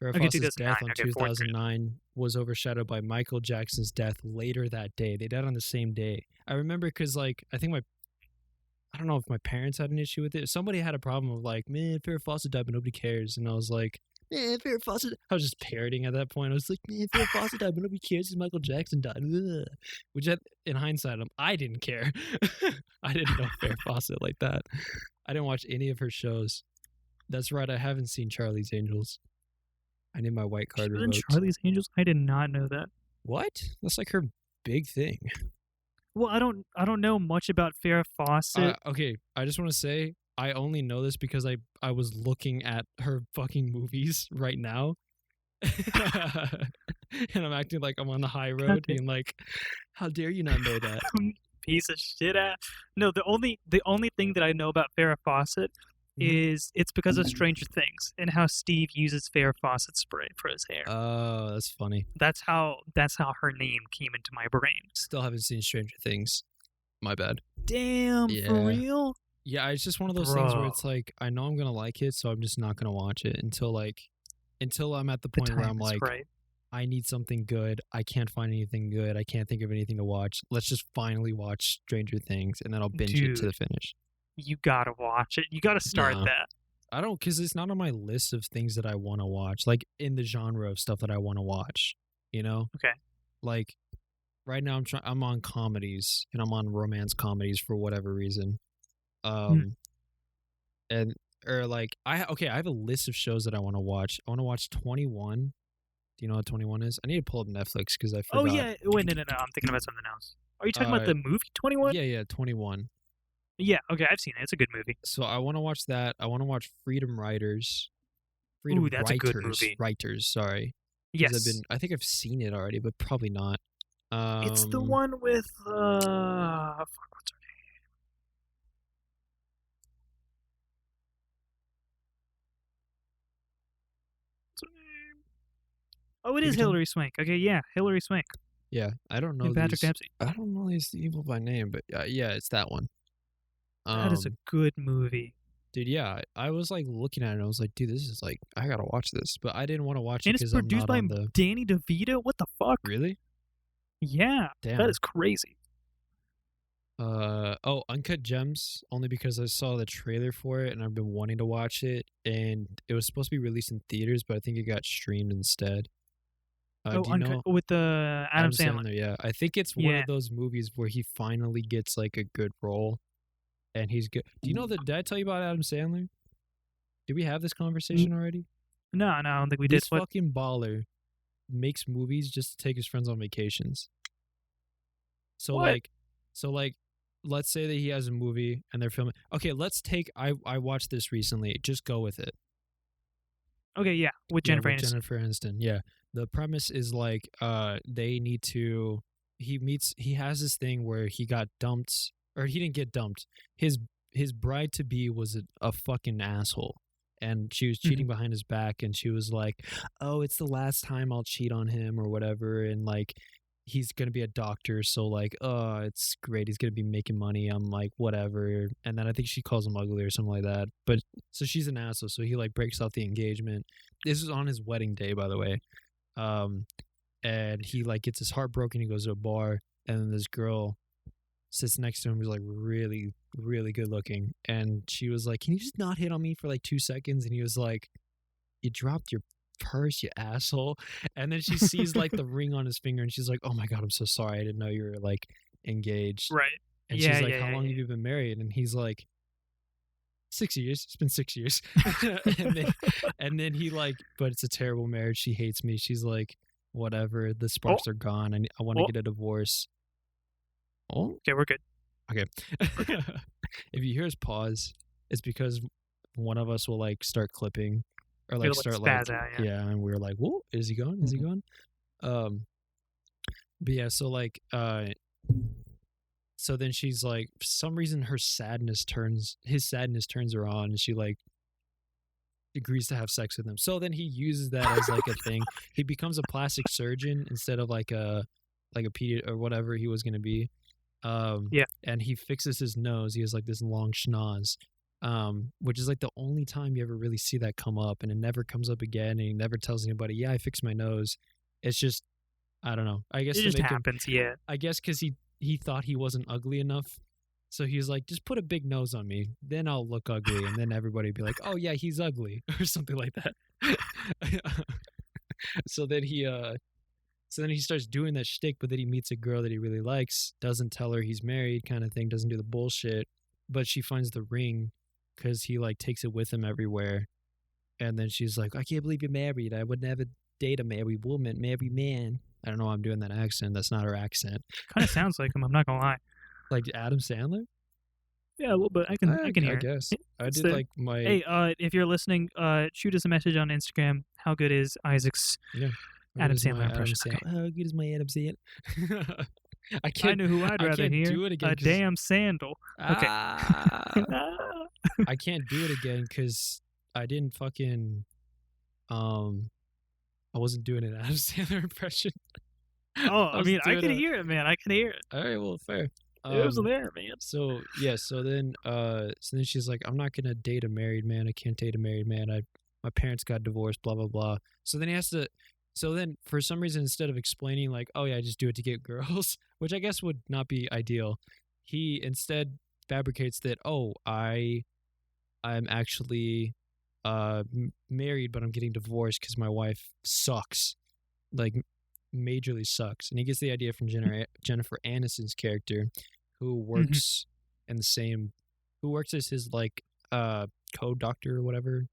Speaker 1: Farrah
Speaker 2: Okay,
Speaker 1: Fawcett's
Speaker 2: 2009.
Speaker 1: death on
Speaker 2: Okay, fourth grade.
Speaker 1: 2009 was overshadowed by Michael Jackson's death later that day. They died on the same day. I remember because, like, I don't know if my parents had an issue with it. Somebody had a problem with, like, man, Farrah Fawcett died, but nobody cares. And I was like, man, Farrah Fawcett. I was just parroting at that point. I was like, man, Farrah Fawcett died, but nobody cares because Michael Jackson died. Ugh. Which, in hindsight, I didn't care. I didn't know Farrah Fawcett like that. I didn't watch any of her shows. That's right. I haven't seen Charlie's Angels. I need my white card
Speaker 2: She was in
Speaker 1: revoked.
Speaker 2: Charlie's Angels. I did not know that.
Speaker 1: What? That's like her big thing.
Speaker 2: Well, I don't know much about Farrah Fawcett.
Speaker 1: Okay, I just want to say I only know this because I was looking at her fucking movies right now. And I'm acting like I'm on the high road, being like, how dare you not know that?
Speaker 2: Piece of shit ass. No, the only thing that I know about Farrah Fawcett is it's because of Stranger Things and how Steve uses Farrah Fawcett spray for his hair.
Speaker 1: Oh, that's funny.
Speaker 2: That's how her name came into my brain.
Speaker 1: Still haven't seen Stranger Things. My bad.
Speaker 2: Damn, for
Speaker 1: Yeah.
Speaker 2: real?
Speaker 1: Yeah, it's just one of those things where
Speaker 2: Bro.
Speaker 1: it's like I know I'm gonna like it, so I'm just not gonna watch it until I'm at the
Speaker 2: The
Speaker 1: point where
Speaker 2: time
Speaker 1: I'm
Speaker 2: is
Speaker 1: like,
Speaker 2: right.
Speaker 1: I need something good. I can't find anything good. I can't think of anything to watch. Let's just finally watch Stranger Things, and then I'll binge it to the
Speaker 2: Dude.
Speaker 1: finish.
Speaker 2: You gotta watch it. You gotta start
Speaker 1: No.
Speaker 2: that.
Speaker 1: I don't, because it's not on my list of things that I want to watch, like in the genre of stuff that I want to watch. You know?
Speaker 2: Okay.
Speaker 1: Like right now, I'm on comedies, and I'm on romance comedies for whatever reason. And or like I have a list of shows that I want to watch. I want to watch 21. Do you know what 21 is? I need to pull up Netflix because I forgot.
Speaker 2: Oh yeah. Wait, no. I'm thinking about something else. Are you talking about the movie 21?
Speaker 1: Yeah, 21.
Speaker 2: Yeah. Okay, I've seen it. It's a good movie.
Speaker 1: So I want to watch that. I want to watch Freedom Writers. Freedom
Speaker 2: Ooh, that's a good
Speaker 1: Writers.
Speaker 2: movie.
Speaker 1: Writers, sorry. 'Cause
Speaker 2: Yes.
Speaker 1: I think I've seen it already, but probably not.
Speaker 2: It's the one with fuck, what's her name? What's her name? Oh, it is
Speaker 1: Give me time.
Speaker 2: Hillary Swank. Okay, yeah, Hillary Swank
Speaker 1: Yeah, I don't know
Speaker 2: and Patrick
Speaker 1: these.
Speaker 2: Dempsey.
Speaker 1: I don't know these people by name, but yeah, it's that one.
Speaker 2: That is a good movie.
Speaker 1: Dude, yeah, I was like looking at it and I was like, dude, this is like, I gotta watch this, but I didn't want to watch it
Speaker 2: And it's
Speaker 1: because I'm
Speaker 2: produced
Speaker 1: not
Speaker 2: by
Speaker 1: on the.
Speaker 2: Danny DeVito. What the fuck?
Speaker 1: Really?
Speaker 2: Yeah,
Speaker 1: Damn.
Speaker 2: that is crazy.
Speaker 1: Uncut Gems, only because I saw the trailer for it and I've been wanting to watch it, and it was supposed to be released in theaters, but I think it got streamed instead. Do you know
Speaker 2: With the Adam Sandler.
Speaker 1: Yeah, I think it's one
Speaker 2: Yeah.
Speaker 1: of those movies where he finally gets like a good role, and he's good. Do you know that? Did I tell you about Adam Sandler? Did we have this conversation already?
Speaker 2: No, I don't think we
Speaker 1: This
Speaker 2: did. What?
Speaker 1: fucking baller makes movies just to take his friends on vacations. So
Speaker 2: What?
Speaker 1: like, let's say that he has a movie and they're filming. Okay, let's take. I watched this recently. Just go with it.
Speaker 2: Okay, yeah, with Jennifer Aniston.
Speaker 1: Jennifer Aniston. Yeah. The premise is like they need to he has this thing where he got dumped, or he didn't get dumped. His bride to be was a fucking asshole, and she was cheating behind his back, and she was like, "Oh, it's the last time I'll cheat on him or whatever," and like he's going to be a doctor, so like, "Oh, it's great. He's going to be making money." I'm like, "Whatever." And then I think she calls him ugly or something like that. But so she's an asshole, so he like breaks off the engagement. This is on his wedding day, by the way. And he like gets his heart broken. He goes to a bar, and then this girl sits next to him who's like really, really good looking. And she was like, "Can you just not hit on me for like 2 seconds?" And he was like, "You dropped your purse, you asshole." And then she sees like the ring on his finger, and she's like, "Oh my god, I'm so sorry. I didn't know you were like engaged."
Speaker 2: Right.
Speaker 1: And she's like, how long have you been married? And he's like, 6 years. It's been 6 years. and then he like, but it's a terrible marriage. She hates me. She's like, whatever. The sparks are gone. I want to get a divorce. Oh,
Speaker 2: Okay, we're good.
Speaker 1: Okay. If you hear us pause, it's because one of us will like start clipping or like start like yeah, and we're like, whoa, is he going? Is he going? But yeah, so like so then she's like, for some reason his sadness turns her on, and she like agrees to have sex with him. So then he uses that as like a thing. He becomes a plastic surgeon instead of like a pediatrician or whatever he was going to be. And he fixes his nose. He has like this long schnoz, which is like the only time you ever really see that come up, and it never comes up again. And he never tells anybody, yeah, I fixed my nose. It's just, I don't know. I guess
Speaker 2: it just happens.
Speaker 1: I guess because he thought he wasn't ugly enough. So he was like, just put a big nose on me, then I'll look ugly. And then everybody would be like, oh yeah, he's ugly or something like that. So then he starts doing that shtick, but then he meets a girl that he really likes, doesn't tell her he's married kind of thing, doesn't do the bullshit, but she finds the ring because he like takes it with him everywhere. And then she's like, I can't believe you're married. I would never date a married woman, married man. I don't know why I'm doing that accent. That's not her accent.
Speaker 2: Kind of sounds like him, I'm not going to lie.
Speaker 1: Like Adam Sandler?
Speaker 2: Yeah, a little bit. I can hear.
Speaker 1: I guess. I did like my.
Speaker 2: Hey, if you're listening, shoot us a message on Instagram. How good is Isaac's Adam Sandler impression?
Speaker 1: How good is my Adam Sandler?
Speaker 2: I know who I'd rather hear.
Speaker 1: Do it again,
Speaker 2: a damn sandal. Okay.
Speaker 1: I can't do it again because I didn't fucking. I wasn't doing an Adam Sandler impression.
Speaker 2: Oh, I mean, I can hear it, man. I can hear it.
Speaker 1: All right, well, fair.
Speaker 2: It was there, man.
Speaker 1: So yeah, so then she's like, I'm not gonna date a married man. I can't date a married man. My parents got divorced. Blah blah blah. So then he has to. So then, for some reason, instead of explaining like, oh yeah, I just do it to get girls, which I guess would not be ideal, he instead fabricates that, oh, I'm actually married, but I'm getting divorced because my wife sucks, like majorly sucks. And he gets the idea from Jennifer Aniston's character, who works in the same, who works as his like co-doctor or whatever.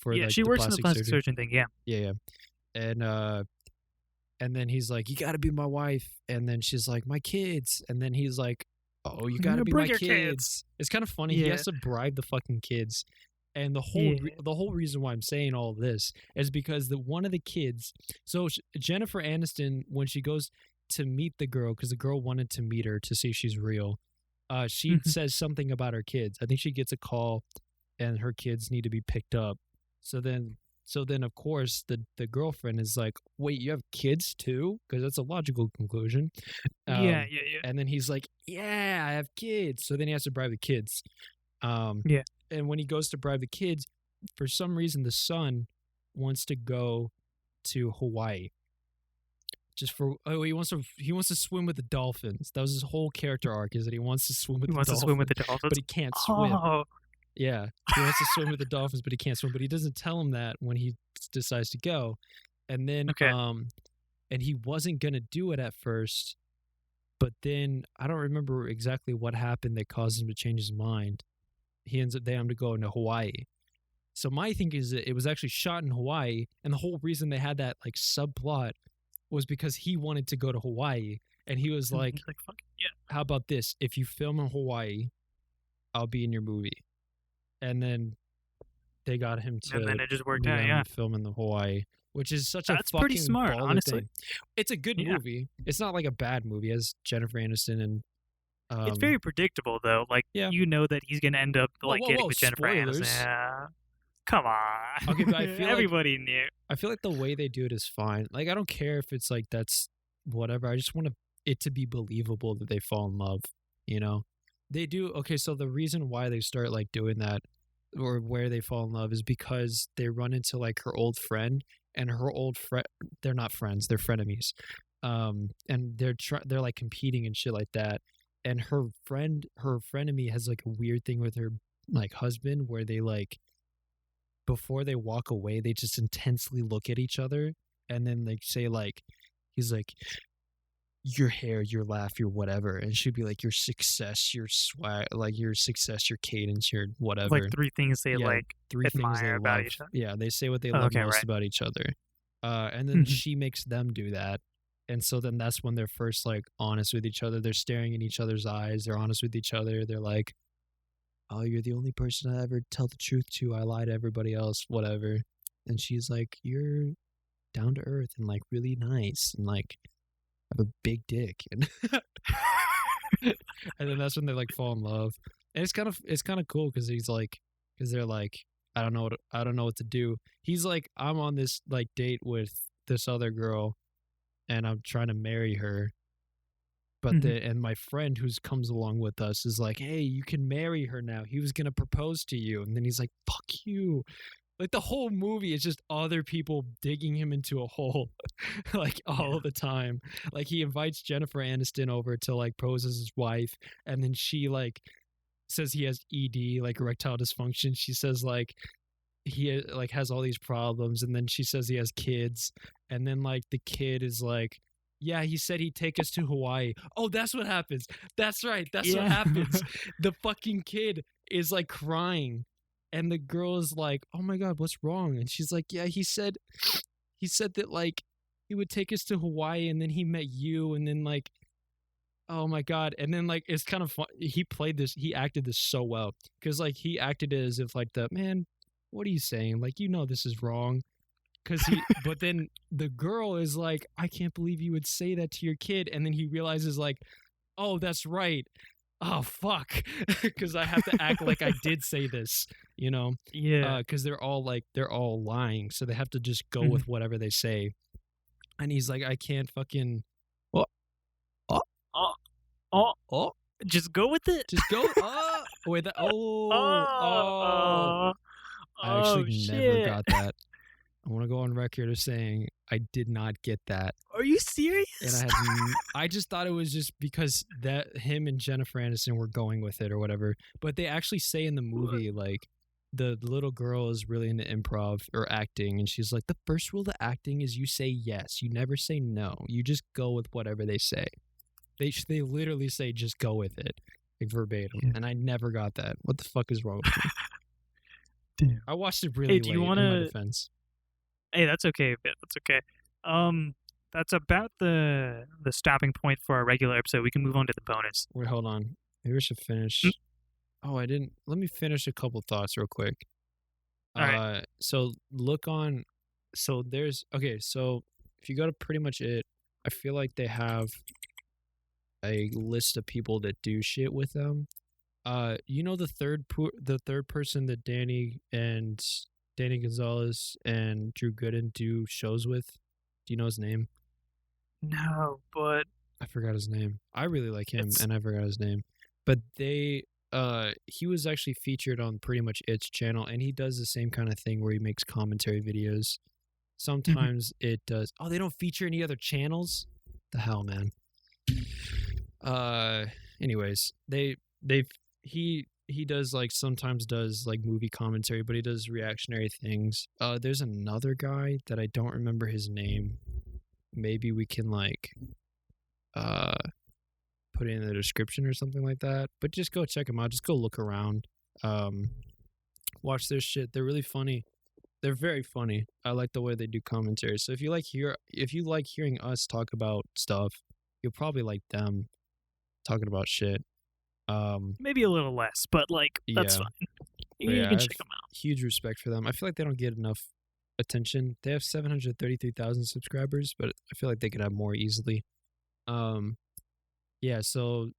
Speaker 1: For like,
Speaker 2: she works in the plastic surgeon thing.
Speaker 1: Yeah. And then he's like, you gotta be my wife. And then she's like, my kids. And then he's like, oh, you gotta be my kids. It's kind of funny. He has to bribe the fucking kids. And the whole reason why I'm saying all this is because one of the kids. So Jennifer Aniston, when she goes to meet the girl, because the girl wanted to meet her to see if she's real, she says something about her kids. I think she gets a call, and her kids need to be picked up. So then of course the girlfriend is like, wait, you have kids too? Because that's a logical conclusion.
Speaker 2: Yeah.
Speaker 1: And then he's like, yeah, I have kids. So then he has to bribe the kids. And when he goes to bribe the kids, for some reason the son wants to go to Hawaii. Just for he wants to swim with the dolphins. That was his whole character arc, is that he wants to swim with the dolphins, but he can't swim. Yeah, he wants to swim with the dolphins, but he can't swim. But he doesn't tell him that when he decides to go. And then, and he wasn't gonna do it at first, but then I don't remember exactly what happened that caused him to change his mind. He ends up them to go into Hawaii. So my thinking is that it was actually shot in Hawaii, and the whole reason they had that like subplot was because he wanted to go to Hawaii, and he was like,
Speaker 2: fuck yeah.
Speaker 1: How about this? If you film in Hawaii, I'll be in your movie. And then they got him to,
Speaker 2: and then it just worked out.
Speaker 1: Film in the Hawaii, which is such a fucking
Speaker 2: pretty smart, honestly.
Speaker 1: Thing. It's a good movie. It's not like a bad movie. It has Jennifer Aniston and.
Speaker 2: It's very predictable though. Like you know that he's gonna end up getting with Jennifer Aniston. Yeah. Come on.
Speaker 1: Okay, but I feel
Speaker 2: everybody knew.
Speaker 1: I feel like the way they do it is fine. Like I don't care if it's like that's whatever. I just want it to be believable that they fall in love. You know. They do. Okay, so the reason why they start like doing that or where they fall in love is because they run into like her old friend, and her old friend, they're not friends, they're frenemies. And they're like competing and shit like that. And her frenemy has like a weird thing with her like husband where they like before they walk away, they just intensely look at each other, and then they say like, he's like, your hair, your laugh, your whatever, and she'd be like your success, your swag, like your success, your cadence, your whatever.
Speaker 2: Like 3 things they
Speaker 1: Yeah,
Speaker 2: like
Speaker 1: 3 things they
Speaker 2: admire about
Speaker 1: love.
Speaker 2: each other.
Speaker 1: Yeah, they say what they
Speaker 2: Oh,
Speaker 1: love
Speaker 2: okay,
Speaker 1: most
Speaker 2: right.
Speaker 1: about each other. And then
Speaker 2: Mhm.
Speaker 1: she makes them do that. And so then that's when they're first like honest with each other. They're staring in each other's eyes. They're honest with each other. They're like, "Oh, you're the only person I ever tell the truth to. I lie to everybody else, whatever." And she's like, "You're down to earth and like really nice and like have a big dick." And and then that's when they like fall in love. And it's kind of cool because they're like, I don't know what to do. He's like, I'm on this like date with this other girl, and I'm trying to marry her. But
Speaker 2: Mhm.
Speaker 1: and my friend who comes along with us is like, hey, you can marry her now. He was gonna propose to you, and then he's like, fuck you. Like the whole movie is just other people digging him into a hole, like all the time. Like he invites Jennifer Aniston over to like pose as his wife, and then she like says he has ED, like erectile dysfunction. She says like he like has all these problems, and then she says he has kids, and then like the kid is like, yeah, he said he'd take us to Hawaii. Oh, that's what happens. That's right. That's what happens. The fucking kid is like crying, and the girl is like, oh my god, what's wrong? And she's like, yeah, he said that like he would take us to Hawaii, and then he met you, and then like, oh my god. And then like it's kind of fun. He acted this so well, because like he acted it as if like the man, what are you saying? Like, you know, this is wrong. But then the girl is like, I can't believe you would say that to your kid. And then he realizes like, oh, that's right. Oh fuck. Because I have to act like I did say this, you know.
Speaker 2: Yeah.
Speaker 1: Because they're all lying, so they have to just go
Speaker 2: Mhm.
Speaker 1: with whatever they say. And he's like, I can't fucking, oh, oh,
Speaker 2: Oh, oh,
Speaker 1: oh,
Speaker 2: just go with it.
Speaker 1: just go. Oh, wait,
Speaker 2: Oh,
Speaker 1: I actually never
Speaker 2: shit.
Speaker 1: got that. I want to go on record as saying I did not get that.
Speaker 2: Are you serious?
Speaker 1: And I just thought it was just because that him and Jennifer Aniston were going with it or whatever. But they actually say in the movie, like, the little girl is really into improv or acting, and she's like, the first rule of acting is you say yes. You never say no. You just go with whatever they say. They literally say just go with it, like verbatim.
Speaker 2: Yeah.
Speaker 1: And I never got that. What the fuck is wrong with me?
Speaker 2: Damn.
Speaker 1: I watched it really
Speaker 2: do
Speaker 1: late
Speaker 2: you
Speaker 1: in my
Speaker 2: wanna?
Speaker 1: defense.
Speaker 2: Hey, that's okay. That's okay. That's about the stopping point for our regular episode. We can move on to the bonus.
Speaker 1: Wait, hold on. Maybe I should finish.
Speaker 2: Mm.
Speaker 1: Oh, I didn't. Let me finish a couple thoughts real quick.
Speaker 2: All right.
Speaker 1: So look on. So there's okay. So if you go to pretty much it, I feel like they have a list of people that do shit with them. You know the third person that Danny Gonzalez and Drew Gooden do shows with. Do you know his name?
Speaker 2: No, but
Speaker 1: I forgot his name. I really like him,
Speaker 2: It's-
Speaker 1: and I forgot his name. But he was actually featured on pretty much its channel, and he does the same kind of thing where he makes commentary videos. Sometimes it does. Oh, they don't feature any other channels? The hell, man. Anyways, he does like sometimes does like movie commentary, but he does reactionary things. There's another guy that I don't remember his name. Maybe we can like put it in the description or something like that. But just go check them out. Just go look around. Watch their shit. They're really funny. They're very funny. I like the way they do commentary. So if you like hearing us talk about stuff, you'll probably like them talking about shit.
Speaker 2: maybe a little less, but like that's
Speaker 1: Yeah.
Speaker 2: fine.
Speaker 1: But
Speaker 2: You
Speaker 1: yeah,
Speaker 2: can
Speaker 1: I
Speaker 2: check
Speaker 1: have
Speaker 2: them out.
Speaker 1: huge respect for them. I feel like they don't get enough attention. They have 733,000 subscribers, but I feel like they could have more easily. Yeah, so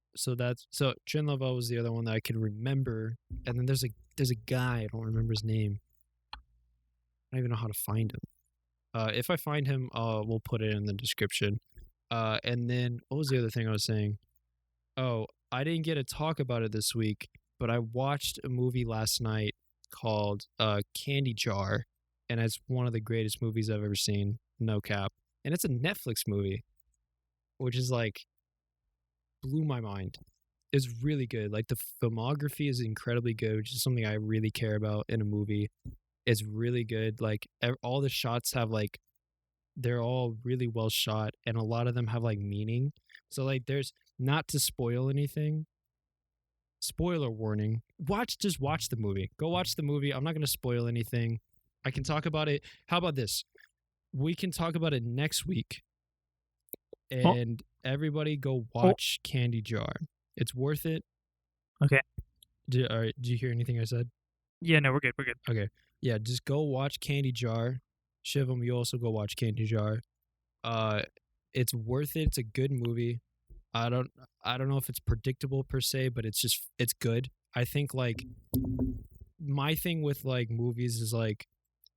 Speaker 1: Chin Love was the other one that I could remember, and then there's a guy, I don't remember his name. I don't even know how to find him. If I find him, we'll put it in the description. And then what was the other thing I was saying? Oh, I didn't get to talk about it this week, but I watched a movie last night called Candy Jar, and it's one of the greatest movies I've ever seen, no cap. And it's a Netflix movie, which is like blew my mind. It's really good. Like the filmography is incredibly good, which is something I really care about in a movie. It's really good. Like all the shots have like they're all really well shot, and a lot of them have like meaning. So like, there's not to spoil anything. Spoiler warning. Just watch the movie. Go watch the movie. I'm not going to spoil anything. I can talk about it. How about this? We can talk about it next week. And everybody go watch Candy Jar. It's worth it.
Speaker 2: Okay.
Speaker 1: All right, did you hear anything I said?
Speaker 2: Yeah, no, we're good. We're good.
Speaker 1: Okay. Yeah, just go watch Candy Jar. Shivam, you also go watch Candy Jar. It's worth it. It's a good movie. I don't know if it's predictable per se, but it's good. I think like my thing with like movies is like,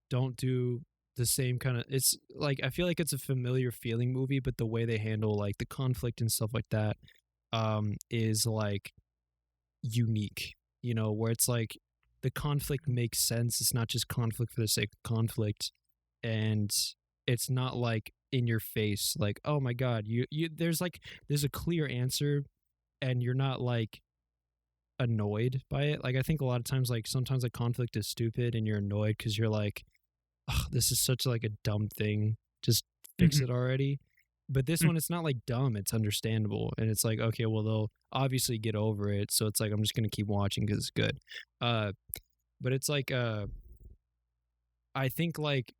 Speaker 1: don't do the same kind of, it's like, I feel like it's a familiar feeling movie, but the way they handle like the conflict and stuff like that is like unique, you know, where it's like the conflict makes sense. It's not just conflict for the sake of conflict, and it's not like in your face like, oh my god, you there's a clear answer and you're not like annoyed by it. Like I think a lot of times, like sometimes like conflict is stupid and you're annoyed because you're like, oh, this is such like a dumb thing, just fix it already. But this one, it's not like dumb, it's understandable, and it's like, okay, well, they'll obviously get over it, so it's like I'm just gonna keep watching because it's good. But it's like I think like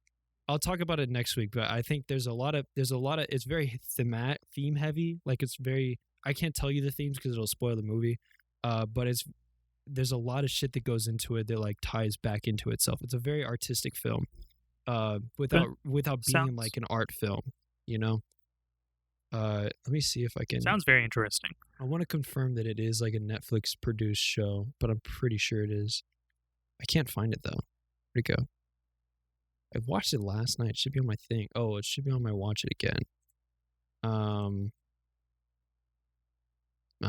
Speaker 1: I'll talk about it next week, but I think there's a lot of it's very theme heavy. Like it's very, I can't tell you the themes because it'll spoil the movie. But there's a lot of shit that goes into it that like ties back into itself. It's a very artistic film. Without being like an art film, you know. Let me see if I can.
Speaker 2: Sounds very interesting.
Speaker 1: I want to confirm that it is like a Netflix produced show, but I'm pretty sure it is. I can't find it though. Where'd it go? I watched it last night. It should be on my thing. Oh, it should be on my watch it again. I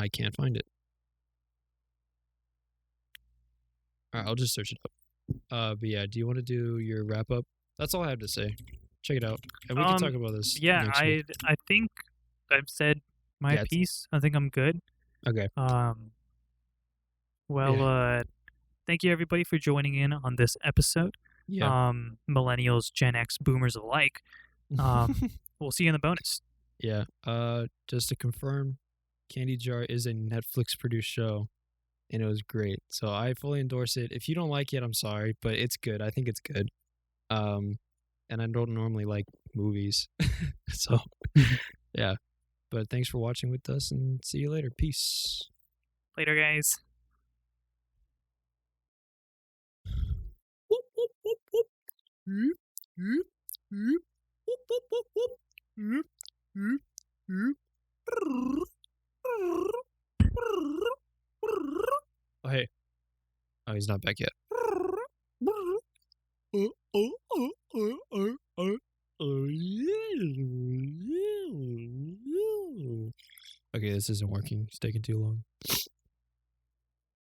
Speaker 1: can't find it. All right, I'll just search it up. But yeah, do you want to do your wrap up? That's all I have to say. Check it out, and we can talk about this.
Speaker 2: Yeah,
Speaker 1: next week.
Speaker 2: I think I've said my piece. I think I'm good.
Speaker 1: Okay.
Speaker 2: Well, thank you everybody for joining in on this episode.
Speaker 1: Yeah.
Speaker 2: Millennials, Gen X, Boomers alike. We'll see you in the bonus.
Speaker 1: Yeah. Just to confirm, Candy Jar is a Netflix produced show, and it was great. So I fully endorse it. If you don't like it, I'm sorry, but it's good. I think it's good. And I don't normally like movies, so yeah. But thanks for watching with us, and see you later. Peace.
Speaker 2: Later, guys.
Speaker 1: Oh, hey. Oh, he's not back yet. Okay, this isn't working. It's taking too long.